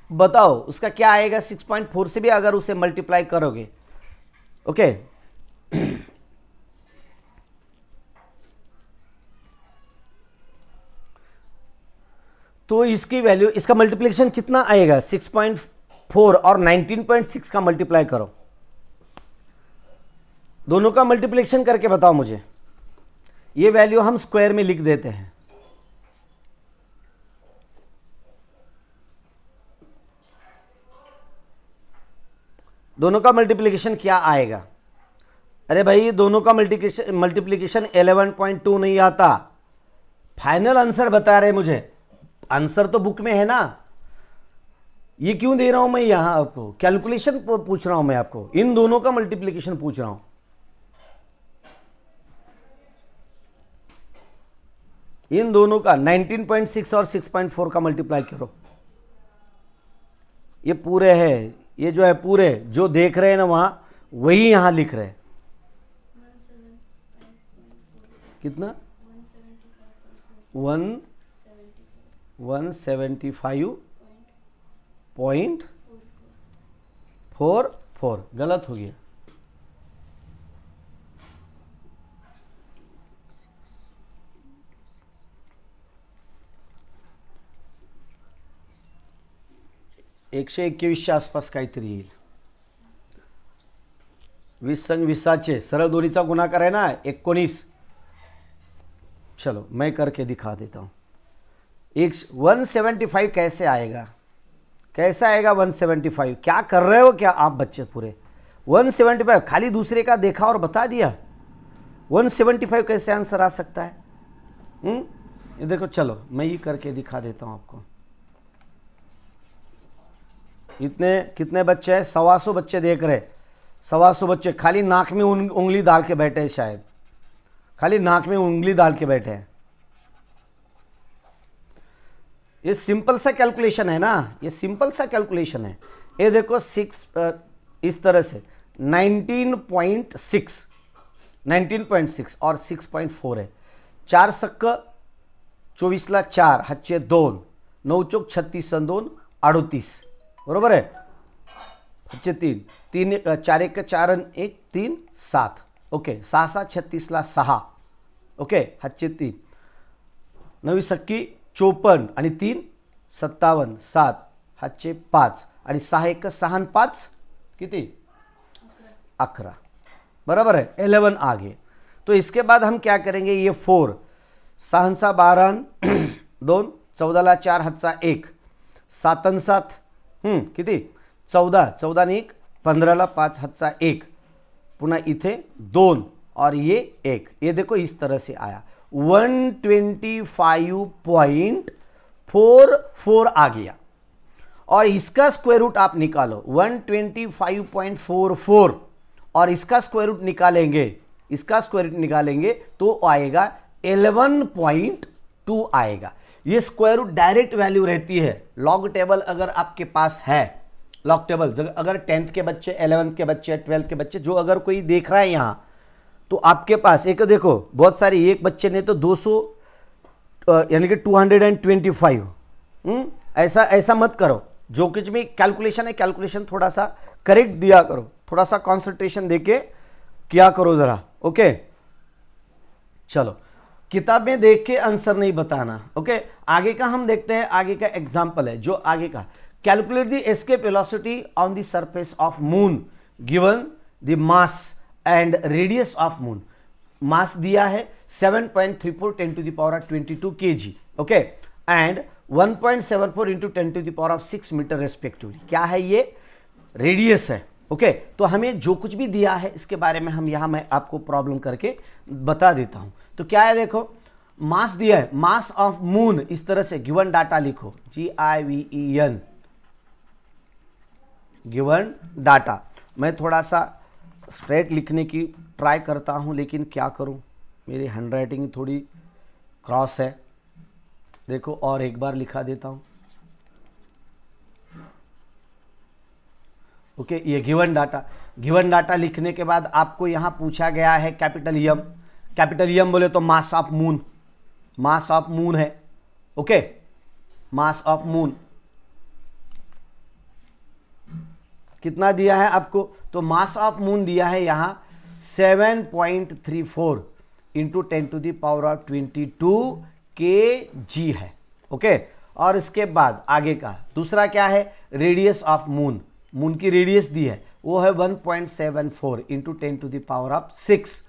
बताओ उसका क्या आएगा। 6.4 से भी अगर उसे मल्टीप्लाई करोगे, ओके तो इसकी वैल्यू, इसका मल्टीप्लिकेशन कितना आएगा, 6.4 और 19.6 का मल्टीप्लाई करो, दोनों का मल्टीप्लिकेशन करके बताओ मुझे। ये वैल्यू हम स्क्वायर में लिख देते हैं, दोनों का मल्टीप्लिकेशन क्या आएगा। अरे भाई दोनों का मल्टीप्लिकेशन 11.2 नहीं आता, फाइनल आंसर बता रहे मुझे, आंसर तो बुक में है ना, ये क्यों दे रहा हूं मैं यहां आपको, कैलकुलेशन पूछ रहा हूं मैं आपको, इन दोनों का मल्टीप्लिकेशन पूछ रहा हूं। इन दोनों का 19.6 और 6.4 का मल्टीप्लाई करो, ये पूरे है, ये जो है पूरे जो देख रहे हैं ना वहां वही यहां लिख रहे हैं। कितना 175.44, गलत हो गया। एकशे 21 आसपास काहीतरी येईल। 20 संग 20 सरळ दोन्हीचा गुणाकार है ना 19। चलो मैं करके दिखा देता हूं। 175 कैसे आएगा, कैसा आएगा 175, क्या कर रहे हो क्या आप बच्चे पूरे। 175 खाली दूसरे का देखा और बता दिया, 175 कैसे आंसर आ सकता है। ये देखो, चलो मैं ये करके दिखा देता हूं आपको। इतने कितने बच्चे हैं, 125 बच्चे देख रहे, 125 बच्चे खाली नाक में उंगली डाल के बैठे हैं, शायद खाली नाक में उंगली डाल के बैठे हैं। ये सिंपल सा कैलकुलेशन है ना, ये सिंपल सा कैलकुलेशन है। ये देखो 6 इस तरह से 19.6 और 6.4 है। 4 सक्क 24 ला 4 हातचे 2, 9 चोक 36 आणि 2 38, बरोबर आहे। हातचे 3 3 4 1 4 आणि 1 3 7, ओके। 6 7 36 ला 6, ओके। हातचे 3 9 सक्की 54 आणि 3 57, 7 हातचे 5 आणि 6 1 6 आणि 5 किती 11, बराबर है। 11 आगे। तो इसके बाद हम क्या करेंगे, ये 4 6 12 2 14 ला 4 हातचा 1 7 आणि 7 किती 14 14 आणि 1 15 ला 5 हातचा 1 पुन्हा इथे 2 और ये 1। ये देखो इस तरह से आया 125.44 आ गया। और इसका स्क्वायर रूट आप निकालो 125.44 और इसका स्क्वायर रूट निकालेंगे, इसका स्क्वायर रूट निकालेंगे तो आएगा 11.2 आएगा। ये स्क्वायर रूट डायरेक्ट वैल्यू रहती है। लॉग टेबल अगर आपके पास है लॉग टेबल, अगर 10th के बच्चे, 11th के बच्चे, 12th के बच्चे, जो अगर कोई देख रहा है यहाँ, तो आपके पास एक देखो बहुत सारी, एक बच्चे ने तो 200 यानी कि 225, ऐसा ऐसा मत करो। जो कुछ भी कैलकुलेशन है, कैलकुलेशन थोड़ा सा करेक्ट दिया करो, थोड़ा सा कंसंट्रेशन देके किया करो जरा। ओके, चलो किताब में देख के आंसर नहीं बताना। ओके, आगे का हम देखते हैं। आगे का एग्जांपल है जो आगे का, calculate the escape velocity on the surface of moon given the mass and radius of moon. Mass दिया है 7.34 10 to the power of 22 kg, okay, and 1.74 into 10 to the power of 6 metre respectively. क्या है ये? रेडियस है। ओके, तो हमें जो कुछ भी दिया है इसके बारे में हम यहाँ मैं आपको प्रॉब्लम करके बता देता हूँ। तो क्या है देखो, मास दिया है, मास ऑफ मून, इस तरह से गिवन डाटा लिखो, GIVEN, गिवन डाटा। मैं थोड़ा सा स्ट्रेट लिखने की ट्राई करता हूँ, लेकिन क्या करूँ, मेरी हैंडराइटिंग थोड़ी क्रॉस है। देखो और एक बार लिखा देता हूँ। ओके, ये गिवन डाटा, गिवन डाटा लिखने के बाद आपको यहाँ पूछा गया है कैपिटल एम। कैपिटल एम बोले तो mass of moon, mass of moon है। ओके, मास ऑफ मून कितना दिया है आपको? तो मास ऑफ मून दिया है यहाँ 7.34 into 10 to the power of 22 kg है। ओके, और इसके बाद आगे का दूसरा क्या है? रेडियस ऑफ मून, मून की रेडियस दी है वो है 1.74 into 10 to the power of 6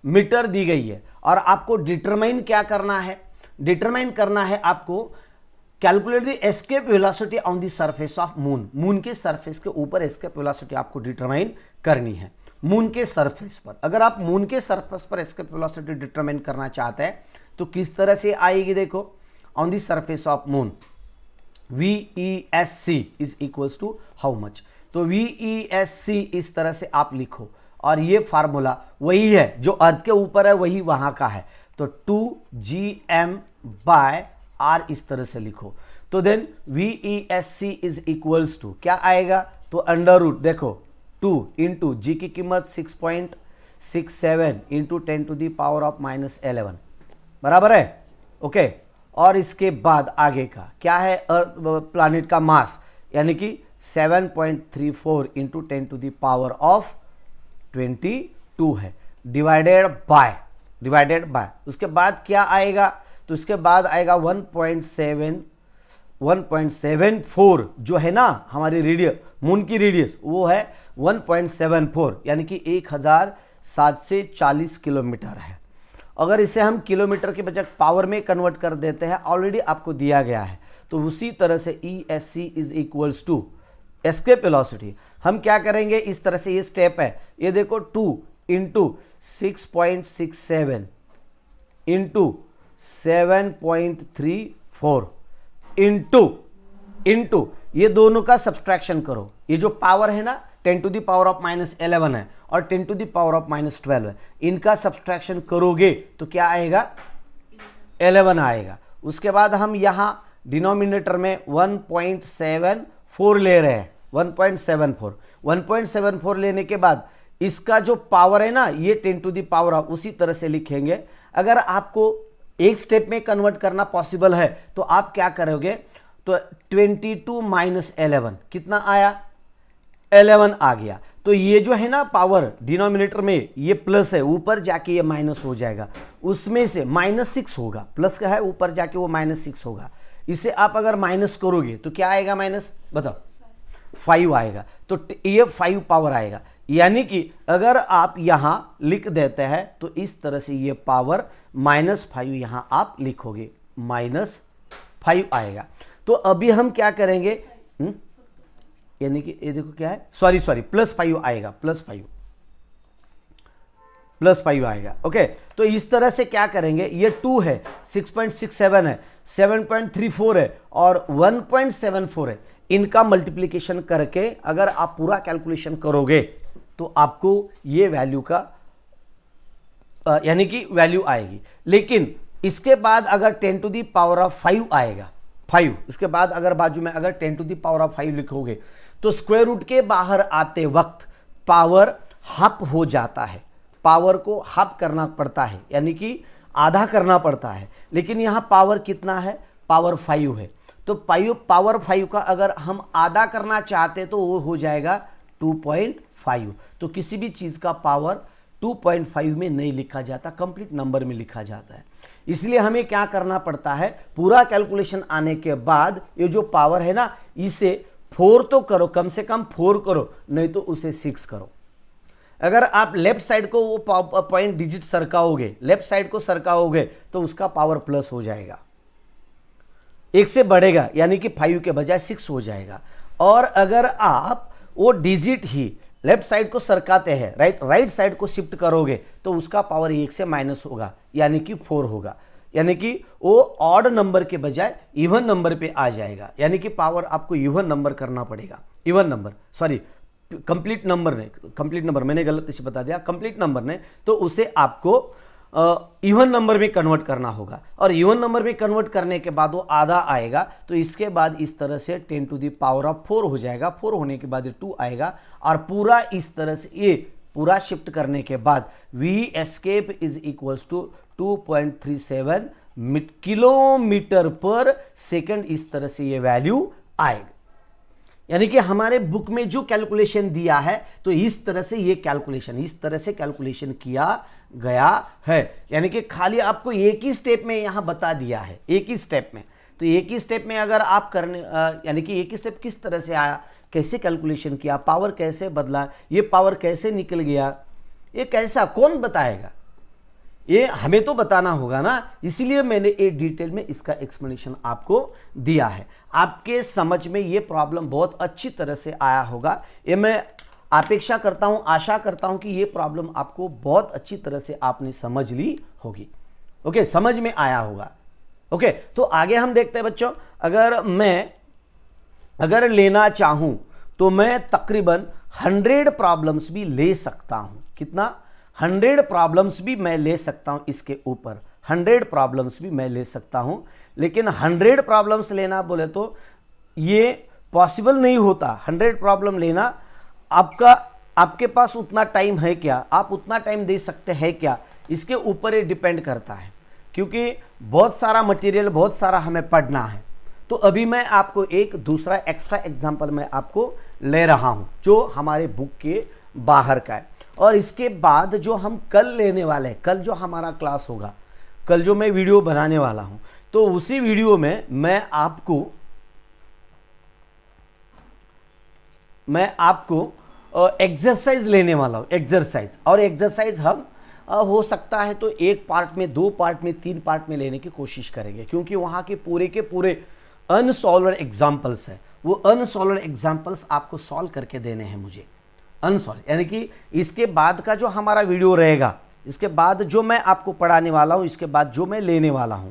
metre दी गई है। और आपको डिटरमाइन क्या करना है? डिटरमाइन करना है आपको calculate the escape velocity on the surface of moon. Moon के सरफेस के ऊपर एस्केप वेलोसिटी आपको डिटरमाइन करनी है, मून के सरफेस पर। अगर आप मून के सरफेस पर एस्केप वेलोसिटी डिटरमाइन करना चाहते हैं तो किस तरह से आएगी? देखो, on the surface of moon VESC is equals to how much. तो VESC इस तरह से आप लिखो, और ये फार्मूला वही है जो अर्थ के ऊपर है, वही वहां का है। तो 2gm/r इस तरह से लिखो। तो then VESC is equals to क्या आएगा? तो अंडर रूट, देखो 2 इंटू जी की कीमत 6.67 into 10 to the power of -11 बराबर है। ओके, और इसके बाद आगे का क्या है? प्लैनेट का मास यानी कि 7.34 into 10 to the power of 22 है, डिवाइडेड बाय उसके बाद क्या आएगा? तो इसके बाद आएगा 1.74 जो है ना हमारी रेडियस, मून की रेडियस वो है 1.74 यानी कि 1740 किलोमीटर है। अगर इसे हम किलोमीटर के बजाय पावर में कन्वर्ट कर देते हैं, ऑलरेडी आपको दिया गया है, तो उसी तरह से ESC is equals to escape velocity. हम क्या करेंगे? इस तरह से ये स्टेप है, ये देखो 2 इंटू 6.67 इंटू 7.34 इंटू ये दोनों का सब्सट्रैक्शन करो। ये जो पावर है ना 10 to the power of -11 है और 10 to the power of -12 है, इनका सब्सट्रैक्शन करोगे तो क्या आएगा? 11 आएगा। उसके बाद हम यहाँ डिनोमिनेटर में 1.74 ले रहे हैं, 1.74 लेने के बाद इसका जो पावर है ना ये 10 to the power of उसी तरह से लिखेंगे। अगर आपको एक स्टेप में कन्वर्ट करना पॉसिबल है तो आप क्या करोगे? तो 22 - 11 कितना आया? 11 आ गया। तो ये जो है ना पावर डिनोमिनेटर में ये प्लस है, ऊपर जाके ये माइनस हो जाएगा, उसमें से -6 होगा। प्लस का है, ऊपर जाके वो -6 होगा। इसे आप अगर माइनस करोगे तो क्या आएगा? माइनस बताओ 5 आएगा। तो ये 5 पावर आएगा, यानी कि अगर आप यहां लिख देते हैं तो इस तरह से ये पावर -5 यहां आप लिखोगे, -5 आएगा। तो अभी हम क्या करेंगे? यानी कि ये देखो क्या है, सॉरी +5 आएगा, +5 आएगा। ओके, तो इस तरह से क्या करेंगे? ये 2 है, 6.67 है, 7.34 है और 1.74 है, इनका मल्टीप्लिकेशन करके अगर आप पूरा कैलकुलेशन करोगे तो आपको ये वैल्यू का यानी कि वैल्यू आएगी। लेकिन इसके बाद अगर 10 to the power of 5 आएगा 5, इसके बाद अगर बाजू में अगर 10 टू द पावर ऑफ 5 लिखोगे तो स्क्वायर रूट के बाहर आते वक्त पावर हाफ हो जाता है, पावर को हाफ करना पड़ता है, यानी कि आधा करना पड़ता है। लेकिन यहां पावर कितना है, पावर 5 है, तो पावर 5 का अगर हम आधा करना चाहते तो वो हो जाएगा 2.5। तो किसी भी चीज का पावर 2.5 में नहीं लिखा जाता, कंप्लीट नंबर में लिखा जाता है। इसलिए हमें क्या करना पड़ता है, पूरा कैलकुलेशन आने के बाद ये जो पावर है ना, इसे 4 तो करो, कम से कम 4 करो, नहीं तो उसे 6 करो। अगर आप लेफ्ट साइड को वो पॉइंट डिजिट सरकाओगे, लेफ्ट साइड को सरकाओगे तो उसका पावर प्लस हो जाएगा, 1 से बढ़ेगा, यानी कि 5 के बजाय 6 हो जाएगा। और अगर आप वो डिजिट ही लेफ्ट साइड को सरकाते हैं, राइट साइड को शिफ्ट करोगे तो उसका पावर 1 से माइनस होगा, यानी कि 4 होगा, यानी कि वो ऑड नंबर के बजाय इवन नंबर पे आ जाएगा, यानी कि पावर आपको इवन नंबर करना पड़ेगा, even number, sorry complete number मैंने गलती से बता दिया, कंप्लीट नंबर ने, तो उसे आपको इवन नंबर में कन्वर्ट करना होगा। और इवन नंबर में कन्वर्ट करने के बाद वो आधा आएगा, तो इसके बाद इस तरह से 10 टू द पावर ऑफ 4 हो जाएगा, 4 होने के बाद 2 आएगा, और पूरा इस तरह से ये पूरा शिफ्ट करने के बाद V escape is equals to 2.37 kilometre पर सेकेंड, इस तरह से ये वैल्यू आएगा। यानी कि हमारे बुक में जो कैलकुलेशन दिया है तो इस तरह से ये कैलकुलेशन, इस तरह से कैलकुलेशन किया गया है, यानी कि खाली आपको एक ही स्टेप में यहां बता दिया है, एक ही स्टेप में। तो एक ही स्टेप में अगर आप करने यानी कि एक ही स्टेप किस तरह से आया, कैसे कैलकुलेशन किया, पावर कैसे बदला, ये पावर कैसे निकल गया, ये कैसा कौन बताएगा, ये हमें तो बताना होगा ना। इसलिए मैंने एक डिटेल में इसका एक्सप्लेनेशन आपको दिया है। आपके समझ में ये प्रॉब्लम बहुत अच्छी तरह से आया होगा, ये मैं अपेक्षा करता हूं, आशा करता हूं कि ये प्रॉब्लम आपको बहुत अच्छी तरह से आपने समझ ली होगी। ओके, समझ में आया होगा। ओके, तो आगे हम देखते हैं बच्चों। अगर लेना चाहूं तो मैं तकरीबन 100 प्रॉब्लम्स भी ले सकता हूं। कितना? 100 प्रॉब्लम्स भी मैं ले सकता हूं, इसके ऊपर 100 प्रॉब्लम्स भी मैं ले सकता हूं। लेकिन 100 प्रॉब्लम्स लेना बोले तो ये पॉसिबल नहीं होता। 100 प्रॉब्लम लेना आपके पास उतना टाइम है क्या, आप उतना टाइम दे सकते हैं क्या, इसके ऊपर ये डिपेंड करता है, क्योंकि बहुत सारा मटेरियल, बहुत सारा हमें पढ़ना है। तो अभी मैं आपको एक दूसरा एक्स्ट्रा एग्जाम्पल मैं आपको ले रहा हूं जो हमारे बुक के बाहर का है। और इसके बाद जो हम कल लेने वाले हैं, कल जो हमारा क्लास होगा, कल जो मैं वीडियो बनाने वाला हूं, तो उसी वीडियो में मैं आपको एक्सरसाइज लेने वाला हूं, एक्सरसाइज। और एक्सरसाइज हम हो सकता है तो एक पार्ट में, 2 पार्ट में, 3 पार्ट में लेने की कोशिश करेंगे, क्योंकि वहां के पूरे अनसॉल्व्ड एग्जाम्पल्स है। वो अनसॉल्व्ड एग्जाम्पल्स आपको सॉल्व करके देने हैं मुझे, अनसॉल्व, यानी कि इसके बाद का जो हमारा वीडियो रहेगा, इसके बाद जो मैं आपको पढ़ाने वाला हूं, इसके बाद जो मैं लेने वाला हूं,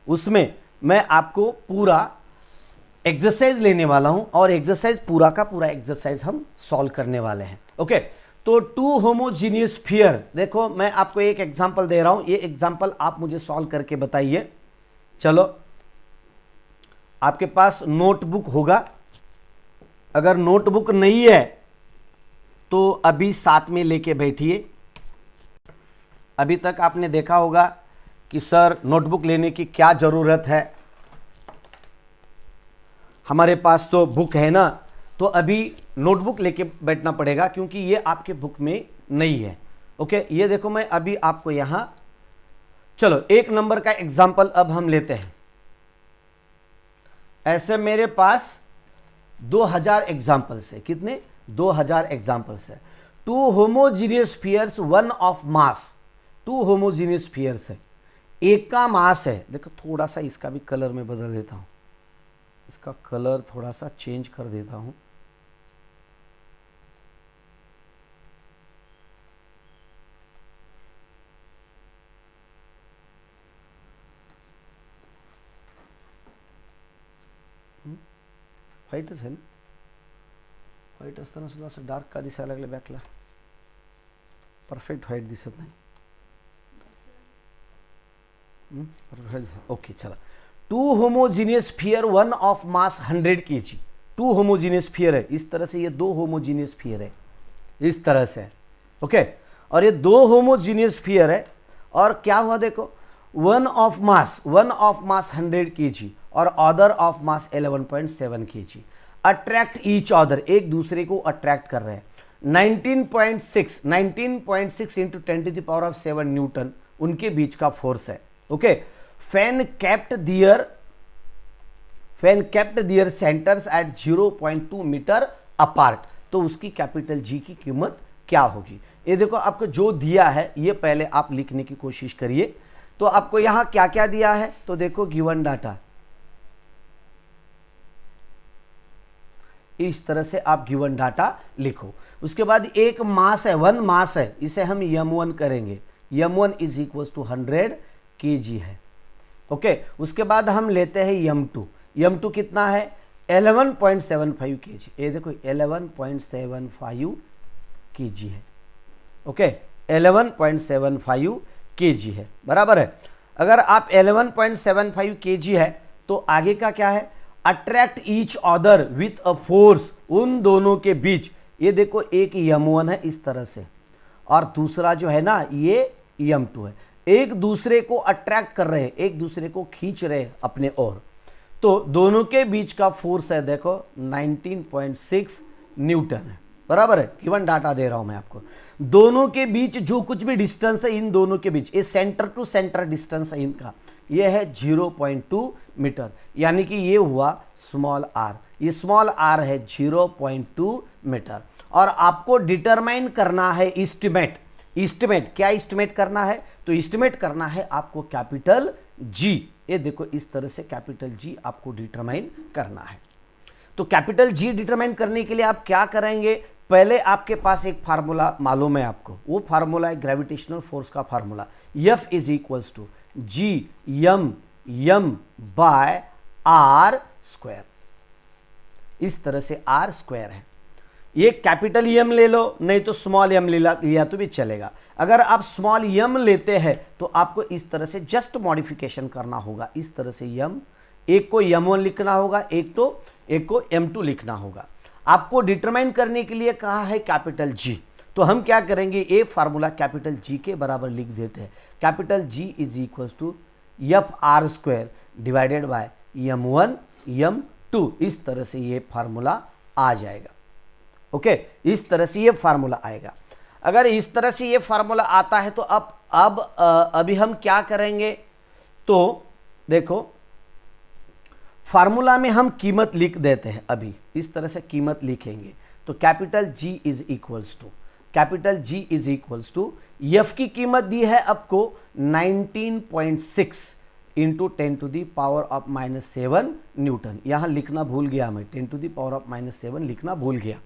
उसमें मैं आपको पूरा एक्सरसाइज लेने वाला हूं, और एक्सरसाइज पूरा का पूरा एक्सरसाइज हम सॉल्व करने वाले हैं। ओके, तो 2 होमोजीनियस स्फीयर, देखो मैं आपको एक एग्जांपल दे रहा हूं, ये एग्जांपल आप मुझे सॉल्व करके बताइए। चलो, आपके पास नोटबुक होगा, अगर नोटबुक नहीं है तो अभी साथ में लेके बैठिए। अभी तक आपने देखा होगा कि सर नोटबुक लेने की क्या जरूरत है, हमारे पास तो बुक है ना, तो अभी नोटबुक लेके बैठना पड़ेगा, क्योंकि ये आपके बुक में नहीं है। ओके, ये देखो मैं अभी आपको यहां, चलो 1 नंबर का एग्जाम्पल अब हम लेते हैं। ऐसे मेरे पास 2000 एग्जाम्पल्स है। कितने? 2000 एग्जाम्पल्स है। 2 homogeneous spheres, 1 of mass. 2 homogeneous spheres है, एक का मास है। देखो थोड़ा सा इसका भी कलर में बदल देता हूं, इसका कलर थोड़ा सा चेंज कर देता हूं। व्हाईटच आहे ना, व्हाईट असताना सुद्धा असं डार्क का दिसायला लागले बॅकला, परफेक्ट व्हाईट दिसत नाही। परफेक्ट, ओके चला। Two homogeneous sphere one of mass 100 kg। Two homogeneous sphere है, इस तरह से ये दो होमोजीनियस स्फीयर है, इस तरह से, ओके। और ये दो होमोजीनियस स्फीयर है, और क्या हुआ देखो, वन ऑफ मास 100 kg और other of mass 11.7 kg attract each other, एक दूसरे को अट्रैक्ट कर रहे हैं। 19.6 इंटू 10⁻⁷ न्यूटन उनके बीच का फोर्स है, ओके। फैन केप्ट दियर सेंटर्स एट 0.2 मीटर अपार्ट, तो उसकी कैपिटल जी की कीमत क्या होगी। ये देखो आपको जो दिया है ये पहले आप लिखने की कोशिश करिए। तो आपको यहां क्या क्या दिया है, तो देखो गिवन डाटा, इस तरह से आप गिवन डाटा लिखो। उसके बाद एक मास है, वन मास है, इसे हम m1 करेंगे, m1 is equal to 100 kg है, ओके। उसके बाद हम लेते हैं m2 कितना है, 11.75 kg। ये देखो 11.75 kg है, ओके, 11.75 kg है, बराबर है। अगर आप 11.75 kg है तो आगे का क्या है, attract each other with a force, उन दोनों के बीच। ये देखो एक m1 है इस तरह से, और दूसरा जो है ना ये m2 है, एक दूसरे को अट्रैक्ट कर रहे हैं, एक दूसरे को खींच रहे हैं अपने ओर। तो दोनों के बीच का फोर्स है देखो 19.6 न्यूटन है, बराबर है। गिवन डाटा दे रहा हूं मैं आपको। दोनों के बीच जो कुछ भी डिस्टेंस है, इन दोनों के बीच, ये सेंटर टू सेंटर डिस्टेंस है इनका, ये है 0.2 मीटर, यानी कि ये हुआ स्मॉल आर, ये स्मॉल आर है 0.2 मीटर। और आपको डिटरमाइन करना है इस्टीमेट क्या इस्टीमेट करना है, तो इस्टीमेट करना है आपको कैपिटल जी। ये देखो इस तरह से कैपिटल जी आपको डिटरमाइन करना है। तो कैपिटल जी डिटरमाइन करने के लिए आप क्या करेंगे, पहले आपके पास एक फार्मूला मालूम है आपको, वो फार्मूला है ग्रेविटेशनल फोर्स का formula, F is equals to G m by R square. इस तरह से आर स्क्वायर है, ये कैपिटल M ले लो, नहीं तो स्मॉल m लिया तो भी चलेगा। अगर आप स्मॉल m लेते हैं तो आपको इस तरह से जस्ट मॉडिफिकेशन करना होगा, इस तरह से m, एक को m1 लिखना होगा, एक को m2 लिखना होगा। आपको डिटरमाइन करने के लिए कहा है कैपिटल G, तो हम क्या करेंगे, ये फार्मूला कैपिटल G के बराबर लिख देते हैं। Capital G is equal to F R square divided by m1 m2, इस तरह से ये फार्मूला आ जाएगा, ओके। इस तरह से ये फार्मूला आएगा। अगर इस तरह से ये फार्मूला आता है तो अभी हम क्या करेंगे, तो देखो फार्मूला में हम कीमत लिख देते हैं, अभी इस तरह से कीमत लिखेंगे। तो capital G is equals to F की कीमत दी है आपको 19.6 इंटू 10⁻⁻7 न्यूटन। यहां लिखना भूल गया मैं, 10⁻⁻7 लिखना भूल गया,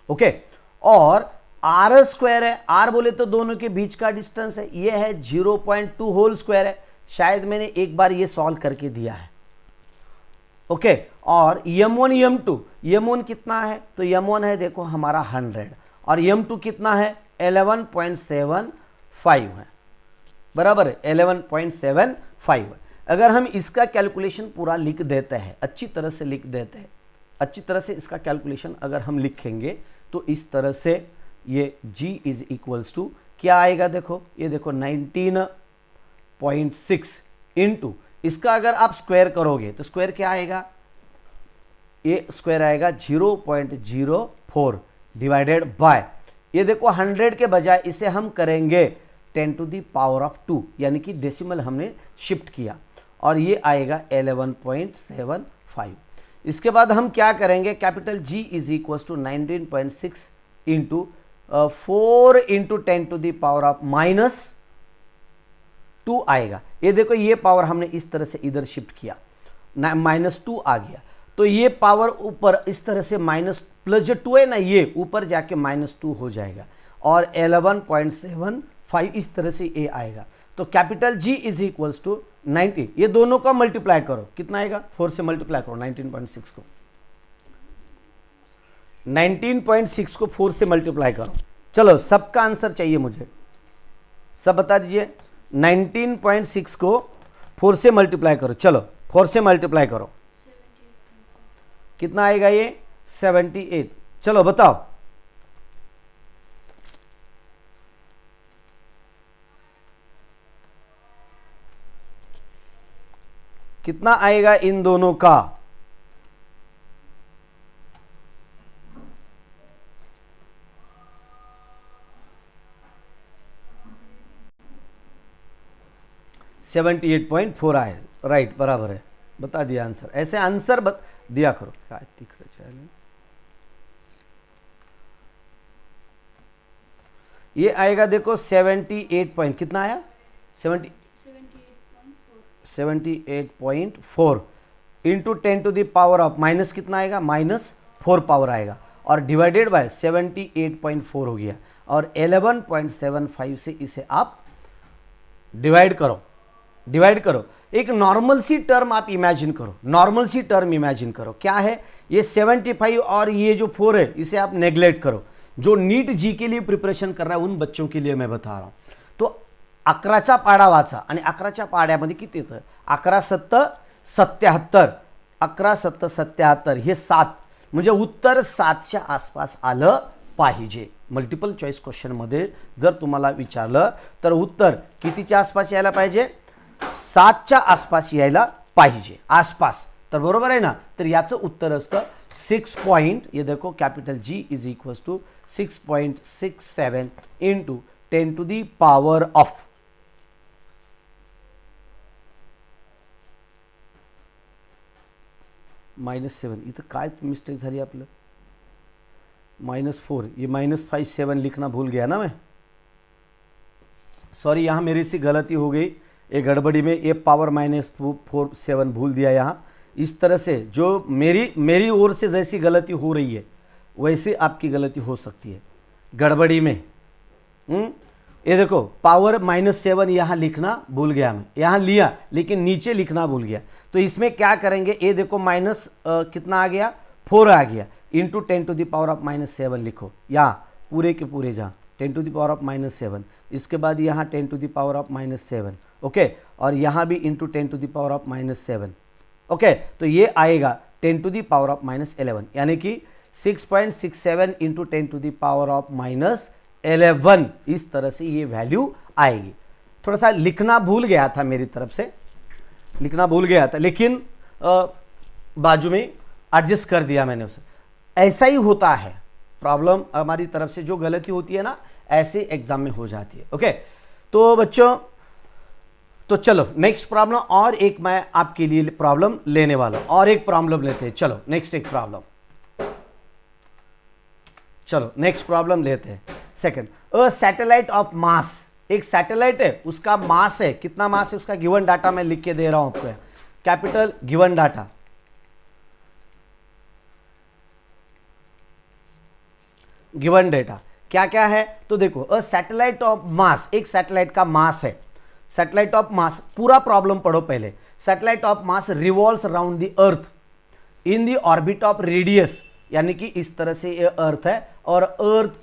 ओके। और आर स्क्वायर है, आर बोले तो दोनों के बीच का डिस्टेंस है, ये है 0.2 होल स्क्वायर है, शायद मैंने एक बार ये सॉल्व करके दिया है, ओके। और m1 m1 कितना है, तो m1 है देखो हमारा 100, और m2 कितना है 11.75 है, बराबर है, 11.75 है। अगर हम इसका कैलकुलेशन पूरा लिख देते हैं, अच्छी तरह से लिख देते हैं, अच्छी तरह से इसका कैलकुलेशन अगर हम लिखेंगे तो इस तरह से ये G इज इक्वल्स टू क्या आएगा, देखो ये देखो 19.6 इंटू, इसका अगर आप स्क्वायर करोगे तो स्क्वायर क्या आएगा, ये स्क्वायर आएगा 0.04 डिवाइडेड बाय, ये देखो 100 के बजाय इसे हम करेंगे 10⁻², यानी कि डेसिमल हमने शिफ्ट किया, और ये आएगा 11.75। इसके बाद हम क्या करेंगे, capital G is equal to 19.6 into 4 into 10⁻² आएगा। ये देखो ये पावर हमने इस तरह से इधर शिफ्ट किया, -2 आ गया, तो ये पावर ऊपर इस तरह से माइनस प्लस जो 2 है ना, ये ऊपर जाके -2 हो जाएगा, और 11.75 इस तरह से ये आएगा। तो capital G is equals to 90, ये दोनों का मल्टीप्लाई करो, कितना आएगा, 4 से मल्टीप्लाई करो 19.6 को, 19.6 को 4 से मल्टीप्लाई करो। चलो सबका आंसर चाहिए मुझे, सब बता दीजिए। 19.6 को 4 से मल्टीप्लाई करो, चलो 4 से मल्टीप्लाई करो, कितना आएगा ये 78। चलो बताओ, कितना आएगा इन दोनों का? $78.4 आए, राइट, बराबर है, बता दिया आंसर। ऐसे आंसर दिया करो। क्या ये आएगा देखो 78 पॉइंट, कितना आया 78.4 into 10 to the power of minus कितना आएगा, -4 पावर आएगा, और डिवाइडेड बाय 78.4 हो गया, और 11.75 से इसे आप डिवाइड करो। एक नॉर्मल सी टर्म आप इमेजिन करो, क्या है ये 75 और ये जो 4 है इसे आप नेग्लेक्ट करो। जो नीट जी के लिए प्रिपरेशन कर रहा है उन बच्चों के लिए मैं बता रहा हूं। तो 11चा पाडा वाचा, आणि 11च्या पाड्यामध्ये किती येतं, 11 7 77, 11 7 77 हे 7, म्हणजे उत्तर 7च्या आसपास आलं पाहिजे। मल्टिपल चॉईस क्वेश्चन मध्ये जर तुम्हाला विचारलं तर उत्तर कितीच्या आसपास यायला पाहिजे, 7च्या आसपास यायला पाहिजे, आसपास। तर बरोबर आहे ना, तर याचं उत्तर असतं 6 पॉइंट, ये देखो capital G is equals to 6.67 into 10 to the power of -7। इथं काय मिस्टेक झाली आपलं, -4, ये -57 लिखना भूल गया ना मैं, सॉरी, यहाँ मेरे से गलती हो गई, ये गड़बड़ी में ये पावर -47 भूल दिया यहाँ। इस तरह से जो मेरी ओर से जैसी गलती हो रही है वैसे आपकी गलती हो सकती है गड़बड़ी में। ये देखो पावर -7 यहाँ लिखना भूल गया मैं, यहाँ लिया लेकिन नीचे लिखना भूल गया। तो इसमें क्या करेंगे, ये देखो माइनस कितना आ गया, 4 आ गया, into 10 to the power of -7 लिखो, यहाँ पूरे के पूरे जहाँ 10 टू द पावर ऑफ -7, इसके बाद यहाँ 10 to the power of -7, okay, और यहाँ भी into 10 to the power of -7, okay. तो ये आएगा 10 टू द पावर ऑफ -11, यानी कि 6.67 into 10 to the power of -11, इस तरह से ये वैल्यू आएगी। थोड़ा सा लिखना भूल गया था, मेरी तरफ से लिखना भूल गया था, लेकिन बाजू में एडजस्ट कर दिया मैंने उसे। ऐसा ही होता है, प्रॉब्लम हमारी तरफ से जो गलती होती है ना, ऐसे एग्जाम में हो जाती है, ओके। तो बच्चों, तो चलो नेक्स्ट प्रॉब्लम, और एक मैं आपके लिए प्रॉब्लम लेने वाला हूं, और एक प्रॉब्लम लेते हैं। चलो नेक्स्ट एक प्रॉब्लम, चलो नेक्स्ट प्रॉब्लम लेते हैं। Second, a satellite of mass, एक सैटेलाइट है, उसका मास है, कितना मास है उसका, गिवन डाटा मैं लिख के दे रहा हूं आपको, capital given data, given data क्या क्या है। तो देखो, अ सैटेलाइट ऑफ मास, एक सैटेलाइट का मास है, सैटेलाइट ऑफ मास, पूरा प्रॉब्लम पढ़ो पहले। Satellite of mass revolves around the earth in the orbit of radius, यानी कि इस तरह से ये अर्थ है और अर्थ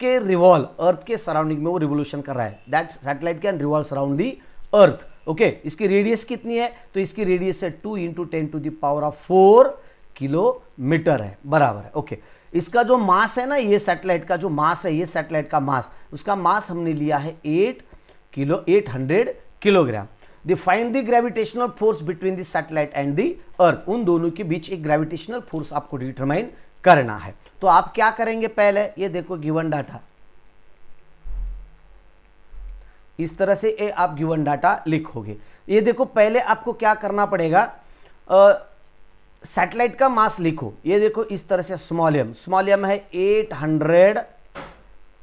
के सराउंडिंग में वो रिवोल्यूशन कर रहा है। That satellite can revolves around the earth, okay. इसकी रेडियस कितनी है, तो इसकी रेडियस है 2 into 10 to the power of 4 kilometre है, बराबर है, ओके। इसका जो मास है ना, ये सैटेलाइट का जो मास है, ये सैटेलाइट का मास, उसका मास हमने लिया है 800 kilogram. The find the gravitational force between the satellite and the earth, उन दोनों के बीच एक ग्रेविटेशनल फोर्स आपको डिटरमाइन करना है। तो आप क्या करेंगे, पहले ये देखो गिवन डाटा, इस तरह से ये आप गिवन डाटा लिखोगे। ये देखो पहले आपको क्या करना पड़ेगा, सैटेलाइट का मास लिखो, ये देखो इस तरह से स्मॉल एम है 800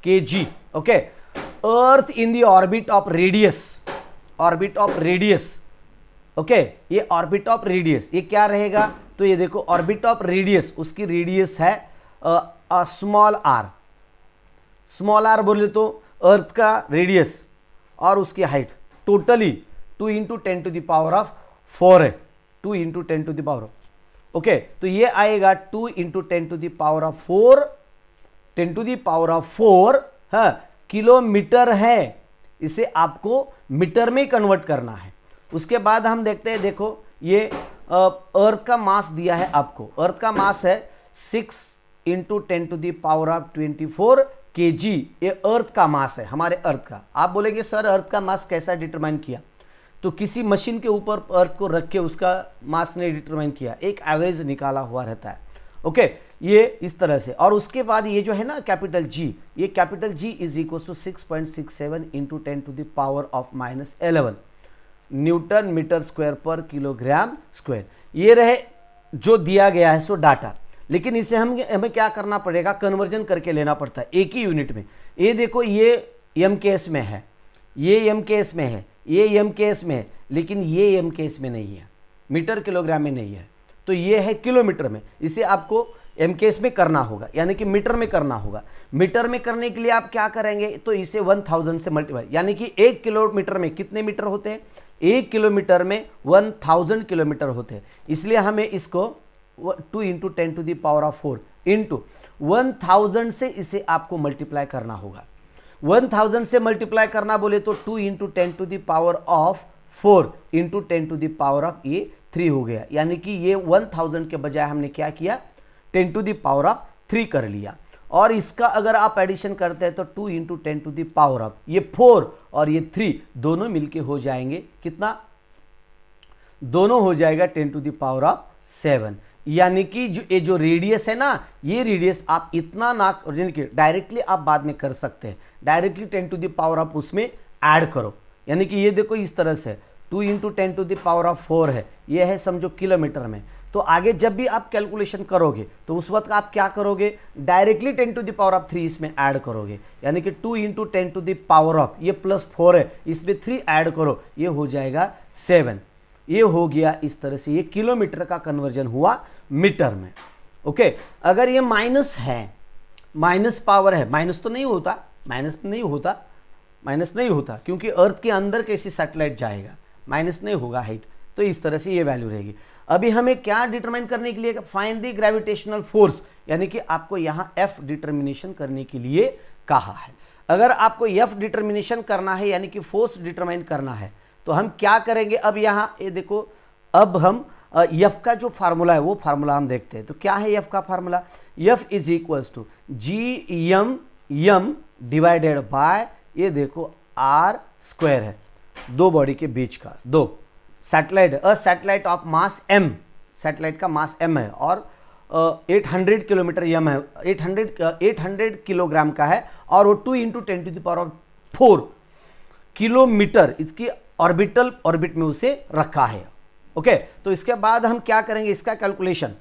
kg, okay. Earth in the orbit of radius, okay, ये ऑर्बिट ऑफ रेडियस, ये क्या रहेगा, तो ये देखो ऑर्बिट ऑफ रेडियस, उसकी रेडियस है स्मॉल आर बोले तो अर्थ का रेडियस और उसकी height totally 2 into 10 to the power of 4 है, 2 into 10 to the power of, okay. तो ये आएगा 2 into 10 to the power of 4, 10 to the power of 4, हाँ, किलोमीटर है, इसे आपको मीटर में कन्वर्ट करना है। उसके बाद हम देखते हैं, देखो ये अर्थ का मास दिया है आपको, अर्थ का मास है 6 इंटू 10⁴ kg, ये अर्थ का मास है, हमारे अर्थ का। आप बोलेंगे सर अर्थ का मास कैसा डिटरमाइन किया? तो किसी मशीन के ऊपर अर्थ को रख के उसका मास नहीं डिटरमाइन किया, एक एवरेज निकाला हुआ रहता है। ओके, ये इस तरह से। और उसके बाद ये जो है ना कैपिटल जी, ये capital G is equal to 6.67 into 10⁻11 newton metre square पर किलोग्राम स्क्वायर। ये रहे जो दिया गया है सो डाटा, लेकिन इसे हमें क्या करना पड़ेगा, कन्वर्जन करके लेना पड़ता है एक ही यूनिट में। ये देखो ये MKS में है, ये MKS में है, ये MKS में है, लेकिन ये MKS में नहीं है, मीटर किलोग्राम में नहीं है, तो ये है किलोमीटर में। इसे आपको MKS में करना होगा, यानी कि मीटर में करना होगा। मीटर में करने के लिए आप क्या करेंगे, तो इसे 1000 से मल्टीप्लाई, यानी कि 1 किलोमीटर में कितने मीटर होते हैं, 1 किलोमीटर में 1000 किलोमीटर होते हैं। इसलिए हमें इसको 2 इंटू 10⁴ इंटू 1000 से इसे आपको मल्टीप्लाई करना होगा। 1000 से मल्टीप्लाई करना बोले तो 2 इंटू 10⁴ इंटू 10⁻³ हो गया, यानी कि ये 1000 के बजाय हमने क्या किया, 10⁻³ कर लिया। और इसका अगर आप एडिशन करते हैं तो 2 इंटू 10⁻, ये 4 और ये 3 दोनों मिलके हो जाएंगे कितना, दोनों हो जाएगा 10⁻⁷। यानी कि ये जो रेडियस है ना, ये रेडियस आप इतना ना डायरेक्टली आप बाद में कर सकते हैं, डायरेक्टली 10⁻उसमें ऐड करो। यानी कि ये देखो इस तरह से 2 इंटू 10⁻⁴ है, ये है समझो किलोमीटर में। तो आगे जब भी आप कैलकुलेशन करोगे तो उस वक्त आप क्या करोगे, डायरेक्टली 10⁻³ इसमें ऐड करोगे, यानी कि 2 इंटू 10⁻, ये +4 है, इसमें 3 ऐड करो, ये हो जाएगा 7। ये हो गया इस तरह से, ये किलोमीटर का कन्वर्जन हुआ मीटर में। ओके, अगर ये माइनस है, माइनस पावर है, माइनस तो नहीं होता, माइनस नहीं होता क्योंकि अर्थ के अंदर कैसे सैटेलाइट जाएगा, माइनस नहीं होगा हाइट, तो इस तरह से ये वैल्यू रहेगी। अभी हमें क्या डिटरमाइन करने के लिए, फाइंड द ग्रेविटेशनल फोर्स, यानी कि आपको यहाँ F डिटर्मिनेशन करने के लिए कहा है। अगर आपको F डिटर्मिनेशन करना है, यानी कि फोर्स डिटरमाइन करना है, तो हम क्या करेंगे, अब यहाँ ये देखो, अब हम F का जो फार्मूला है वो फार्मूला हम देखते हैं। तो क्या है F का formula, F is equals to GM divided by, ये देखो R² है, दो बॉडी के बीच का, दो satellite, satellite of mass M, satellite का मास M है और 800 किलोमीटर M है, 800 किलोग्राम का है, और वो 2 इंटू 10⁴ किलोमीटर इसकी ऑर्बिट में उसे रखा है। ओके, तो इसके बाद हम क्या करेंगे, इसका calculation,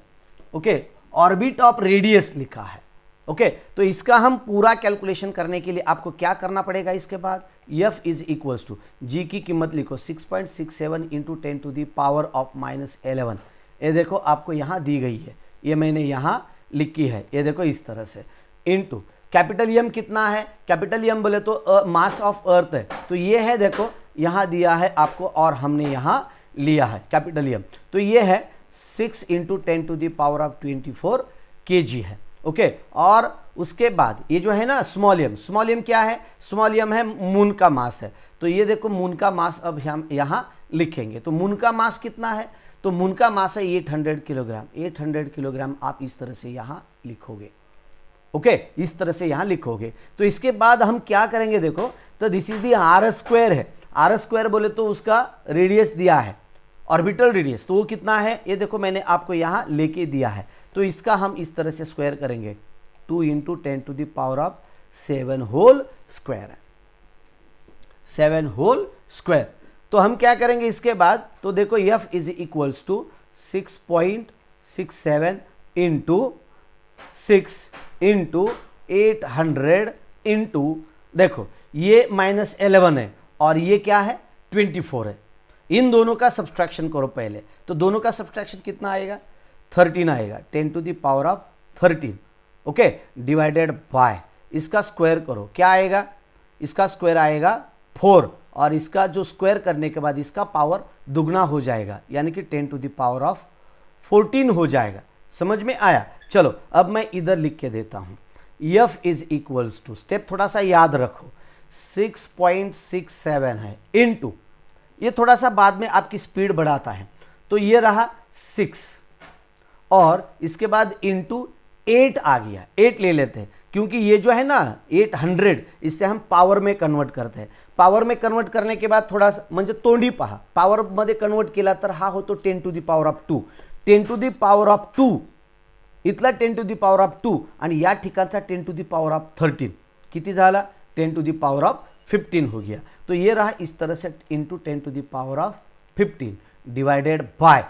okay, orbit of radius लिखा है। ओके, तो इसका हम पूरा कैलकुलेशन करने के लिए आपको क्या करना पड़ेगा, इसके बाद F is equals to G की कीमत लिखो 6.67 इंटू 10⁻⁻11। ये देखो आपको यहाँ दी गई है, ये मैंने यहाँ लिखी है, ये देखो इस तरह से, इंटू कैपिटल M कितना है, कैपिटल M बोले तो मास ऑफ अर्थ है, तो ये है देखो यहाँ दिया है आपको, और हमने यहाँ लिया है कैपिटल M, तो ये है 6 इंटू 10⁻24 kg है। ओके, और उसके बाद ये जो है ना स्मॉल m क्या है, स्मॉल m है मून का मास है, तो ये देखो मून का मास अब हम यहाँ लिखेंगे। तो मून का मास कितना है, तो मून का मास है 800 किलोग्राम, 800 किलोग्राम आप इस तरह से यहाँ लिखोगे। ओके, इस तरह से यहाँ लिखोगे। तो इसके बाद हम क्या करेंगे, देखो, तो दिस इज दी R² है, R² बोले तो उसका रेडियस दिया है, ऑर्बिटल रेडियस, तो वो कितना है, ये देखो मैंने आपको यहाँ लेके दिया है, तो इसका हम इस तरह से स्क्वायर करेंगे, 2 इंटू 10⁻7 होल स्क्वायर है, 7 होल स्क्वायर। तो हम क्या करेंगे इसके बाद, तो देखो F is equals to 6.67 into 6 into 800 into, देखो ये -11 है और ये क्या है 24 है, इन दोनों का सब्सट्रैक्शन करो पहले, तो दोनों का सब्सट्रैक्शन कितना आएगा, 13 आएगा, 10⁻13। ओके, डिवाइडेड बाय, इसका स्क्वायर करो, क्या आएगा, इसका स्क्वायर आएगा 4, और इसका जो स्क्वायर करने के बाद इसका पावर दुगना हो जाएगा, यानी कि 10⁻14 हो जाएगा। समझ में आया? चलो अब मैं इधर लिख के देता हूं, F is equals to, step थोड़ा सा याद रखो, 6.67 है इंटू, ये थोड़ा सा बाद में आपकी स्पीड बढ़ाता है, तो ये रहा 6 और इसके बाद इंटू 8 आ गया, 8 ले लेते हैं क्योंकि ये जो है ना 800 इससे हम पावर में कन्वर्ट करते हैं. पावर में कन्वर्ट करने के बाद थोड़ा म्हणजे तोंडी पहा, पावर मध्ये कन्वर्ट केला तर हा होतो 10 to the power of 2. 10 to the power of 2 इथला 10 टू द पावर ऑफ 2 आणि या ठिकाणचा 10 टू द पावर ऑफ 13 किती झाला 10 टू द पावर ऑफ 15 हो गया. तो ये रहा इस तरह से into 10 to the power of 15 divided by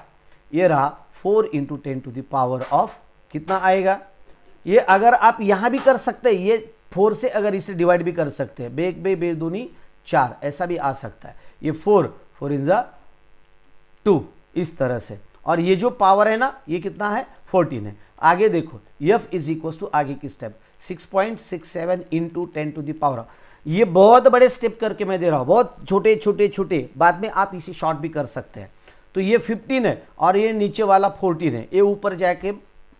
ये रहा 4 into 10 to the power of कितना आएगा. ये अगर आप यहां भी कर सकते हैं, ये 4 से अगर इसे डिवाइड भी कर सकते हैं, बेग बे बे दूनी 4 ऐसा भी आ सकता है. ये 4 इन जा 2 इस तरह से, और ये जो पावर है ना ये कितना है 14 है. आगे देखो f इज इक्वल टू आगे की step 6.67 into 10 to the power. ये बहुत बड़े स्टेप करके मैं दे रहा हूं, बहुत छोटे छोटे छोटे, बाद में आप इसे शॉर्ट भी कर सकते हैं. तो ये 15 है और ये नीचे वाला 14 है, ये ऊपर जाके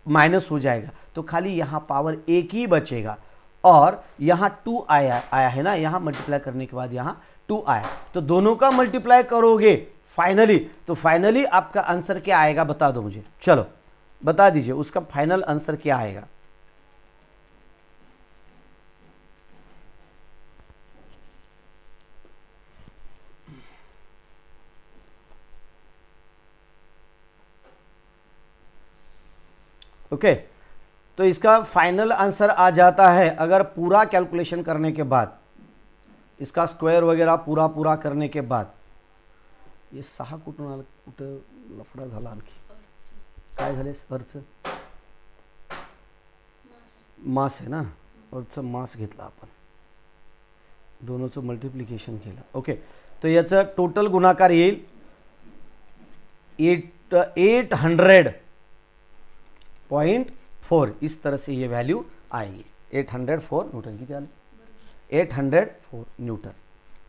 माइनस हो जाएगा तो खाली यहाँ पावर एक ही बचेगा और यहाँ 2 आया है ना, यहाँ मल्टीप्लाई करने के बाद यहाँ 2 आया, तो दोनों का मल्टीप्लाई करोगे फाइनली, तो फाइनली आपका आंसर क्या आएगा बता दो मुझे. चलो बता दीजिए उसका फाइनल आंसर क्या आएगा. ओके तो इसका फाइनल आंसर आ जाता है अगर पूरा कैलकुलेशन करने के बाद, इसका स्क्वायर वगैरह पूरा करने के बाद. ये 6 कुठून आलं, कुठं लफडा झाला आणखी काय झाले वरचं मास आहे ना, वरचं मास घेतला आपण, दोनोंचं मल्टिप्लिकेशन केलं. ओके तो याचं टोटल गुणाकार येईल 800.4 इस तरह से ये वैल्यू आएगी. 804 न्यूटन की क्या 804 न्यूटन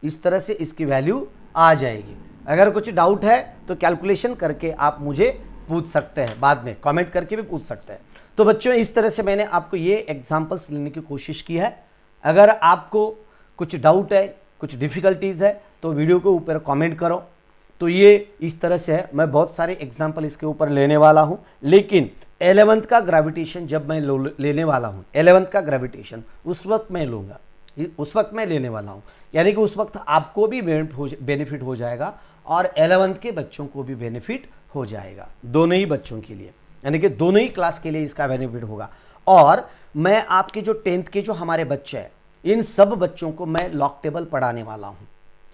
इस तरह से इसकी वैल्यू आ जाएगी. अगर कुछ डाउट है तो कैलकुलेशन करके आप मुझे पूछ सकते हैं, बाद में कमेंट करके भी पूछ सकते हैं. तो बच्चों इस तरह से मैंने आपको ये एग्जांपल्स लेने की कोशिश की है. अगर आपको कुछ डाउट है, कुछ डिफ़िकल्टीज़ है तो वीडियो के ऊपर कमेंट करो. तो ये इस तरह से है, मैं बहुत सारे एग्जाम्पल इसके ऊपर लेने वाला हूँ, लेकिन 11th का ग्रेविटेशन जब मैं लेने वाला हूँ, 11th का ग्रेविटेशन उस वक्त मैं लूँगा, उस वक्त मैं लेने वाला हूँ, यानी कि उस वक्त आपको भी बेनिफिट हो जाएगा और 11th के बच्चों को भी बेनिफिट हो जाएगा, दोनों ही बच्चों के लिए, यानी कि दोनों ही क्लास के लिए इसका बेनिफिट होगा. और मैं आपके जो 10th के जो हमारे बच्चे हैं इन सब बच्चों को मैं लॉक टेबल पढ़ाने वाला हूँ,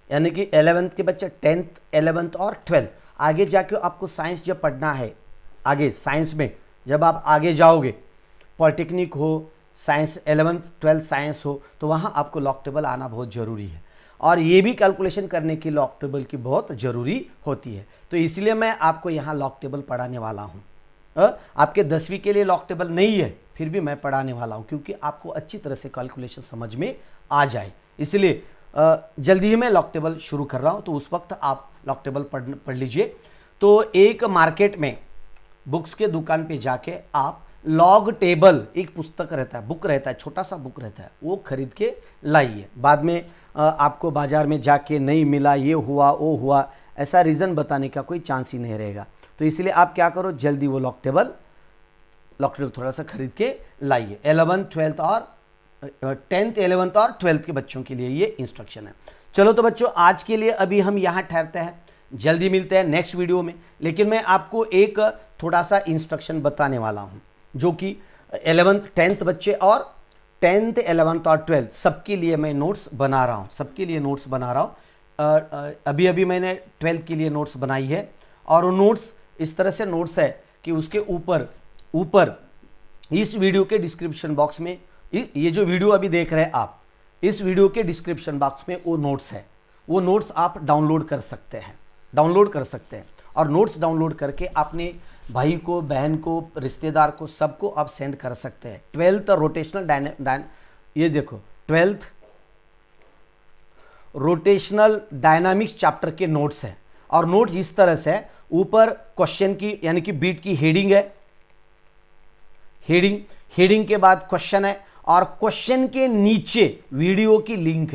यानी कि 11th के बच्चे 10th 11th और 12th. आगे जाके आपको साइंस जब पढ़ना है, आगे साइंस में जब आप आगे जाओगे, पॉलिटेक्निक हो, साइंस 11th 12th साइंस हो, तो वहाँ आपको लॉक टेबल आना बहुत ज़रूरी है और ये भी कैलकुलेशन करने की लॉक टेबल की बहुत ज़रूरी होती है. तो इसलिए मैं आपको यहाँ लॉक टेबल पढ़ाने वाला हूँ. आपके 10वीं के लिए लॉक टेबल नहीं है, फिर भी मैं पढ़ाने वाला हूँ क्योंकि आपको अच्छी तरह से कैलकुलेशन समझ में आ जाए. इसलिए जल्दी ही मैं लॉक टेबल शुरू कर रहा हूँ, तो उस वक्त आप लॉक टेबल पढ़ लीजिए. तो एक मार्केट में बुक्स के दुकान पे जाके आप लॉग टेबल, एक पुस्तक रहता है, बुक रहता है, छोटा सा बुक रहता है, वो खरीद के लाइए. बाद में आपको बाज़ार में जाके नहीं मिला, ये हुआ वो हुआ, ऐसा रीज़न बताने का कोई चांस ही नहीं रहेगा. तो इसलिए आप क्या करो, जल्दी वो लॉक टेबल थोड़ा सा खरीद के लाइए. 11th 12th और 10th 11th और 12th के बच्चों के लिए ये इंस्ट्रक्शन है. चलो तो बच्चों आज के लिए अभी हम यहाँ ठहरते हैं, जल्दी मिलते हैं नेक्स्ट वीडियो में. लेकिन मैं आपको एक थोड़ा सा इंस्ट्रक्शन बताने वाला हूँ जो कि 11th 10th बच्चे और 10th 11th और 12th सबके लिए मैं नोट्स बना रहा हूँ, सबके लिए नोट्स बना रहा हूँ. अभी मैंने 12th के लिए नोट्स बनाई है और वो नोट्स इस तरह से नोट्स है कि उसके ऊपर इस वीडियो के डिस्क्रिप्शन बॉक्स में, ये जो वीडियो अभी देख रहे हैं आप, इस वीडियो के डिस्क्रिप्शन बॉक्स में वो नोट्स है, वो नोट्स आप डाउनलोड कर सकते हैं. और नोट्स डाउनलोड करके अपने भाई को, बहन को, रिश्तेदार को, सबको आप सेंड कर सकते हैं. 12th रोटेशनल ये देखो 12th रोटेशनल डायनामिक्स चैप्टर के नोट्स हैं. और नोट्स इस तरह से है, ऊपर क्वेश्चन की यानी कि बीट की हेडिंग है, हेडिंग के बाद क्वेश्चन है और क्वेश्चन के नीचे वीडियो की लिंक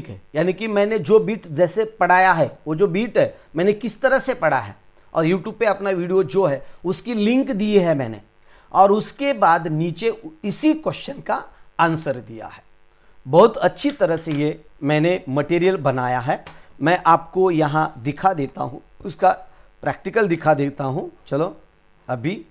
है, यानी कि मैंने जो बीट जैसे पढ़ाया है, वो जो बीट है मैंने किस तरह से पढ़ा है और यूट्यूब पे अपना वीडियो जो है उसकी लिंक दी है मैंने, और उसके बाद नीचे इसी क्वेश्चन का आंसर दिया है। बहुत अच्छी तरह से ये मैंने मटेरियल बनाया है। मैं आपको यहाँ दिखा देता हूँ, उसका प्रैक्टिकल दिखा देता हूँ। चलो अभी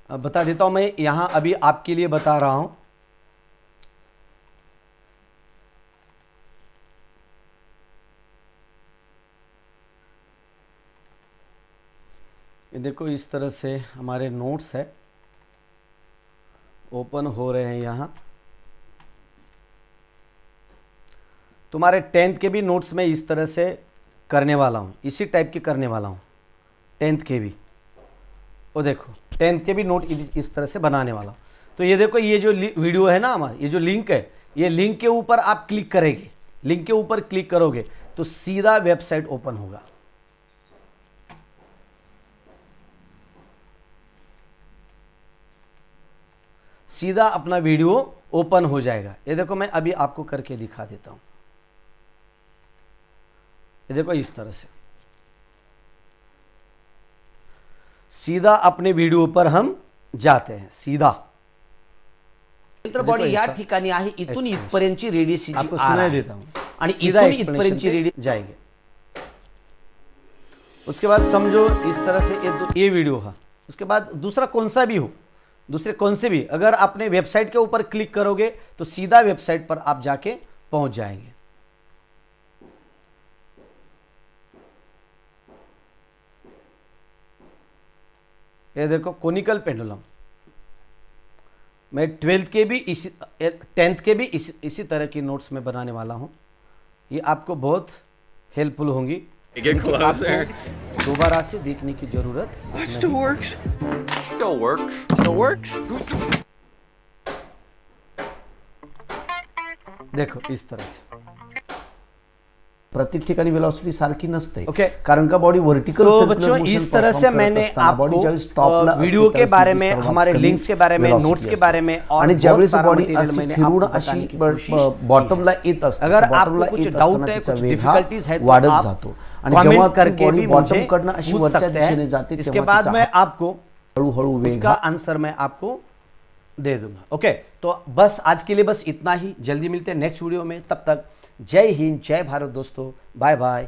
बता देता हूँ, मैं यहाँ अभी आपके लिए बता रहा हूँ। ये देखो इस तरह से हमारे नोट्स है, ओपन हो रहे हैं यहाँ। तुम्हारे 10th के भी नोट्स में इस तरह से करने वाला हूँ, इसी टाइप के करने वाला हूँ 10th के भी। वो देखो 10th के भी नोट इस तरह से बनाने वाला हूँ। तो ये देखो, ये जो वीडियो है ना हमारा, ये जो लिंक है, ये लिंक के ऊपर आप क्लिक करेंगे, लिंक के ऊपर क्लिक करोगे तो सीधा वेबसाइट ओपन होगा। सीधा अपना वीडियो ओपन हो जाएगा। ये देखो मैं अभी आपको करके दिखा देता हूं। ये देखो इस तरह से सीधा अपने वीडियो पर हम जाते हैं सीधा। बॉडी या ठिकाणी आहे, इथून इथपर्यंतची रेडियसची आपको सुनाई देता हूं आणि सीधा इथून एक्सप्लेनेशन इथपर्यंतची पे रेडियस जाएंगे। उसके बाद समझो इस तरह से ये वीडियो है। उसके बाद दूसरा कौन सा भी हो, दूसरे कौन से भी, अगर आपने वेबसाइट के ऊपर क्लिक करोगे तो सीधा वेबसाइट पर आप जाके पहुंच जाएंगे। ये देखो कोनिकल पेंडुलम, मैं 12th के भी इसी 10th के भी इसी तरह की नोट्स में बनाने वाला हूं। ये आपको बहुत हेल्पफुल होंगी। आपको दोबारा से देखने की जरूरत Still works. Still works. Still works. देखो इस तरह से। प्रत्येक ठिकाणी वेलोसिटी सारखी नसते, ओके। कारण का बॉडी वर्टिकल तो बच्चों इस तरह से मैंने आपको वीडियो के बारे में, हमारे लिंक्स के बारे में, नोट्स के बारे में और आणि बहुत ज्यावेळेस सारा बॉडी मटेरियल अशी मैंने फिरून आपको अशी बताने की कोशिश की है। बॉटमला येत असते, अगर बॉटमला आपको कुछ येत डाउट असताना है, तिचा कुछ वेग हा डिफिकल्टीज है तो वाढत आप जातो आणि जेव्हा कमेंट ती करके बॉडी भी मुझे बॉटम कडनं अशी पूछ वरच्या सकते दिशेने हैं। जाते इसके तेव्हा बाद तिचा मैं आपको हळूहळू वेग उसका आंसर मैं आपको दे दूंगा। ओके, तो बस आज के लिए बस इतना ही। जल्दी मिलते हैं नेक्स्ट वीडियो में, तब तक जय हिंद, जय भारत दोस्तों, बाय बाय।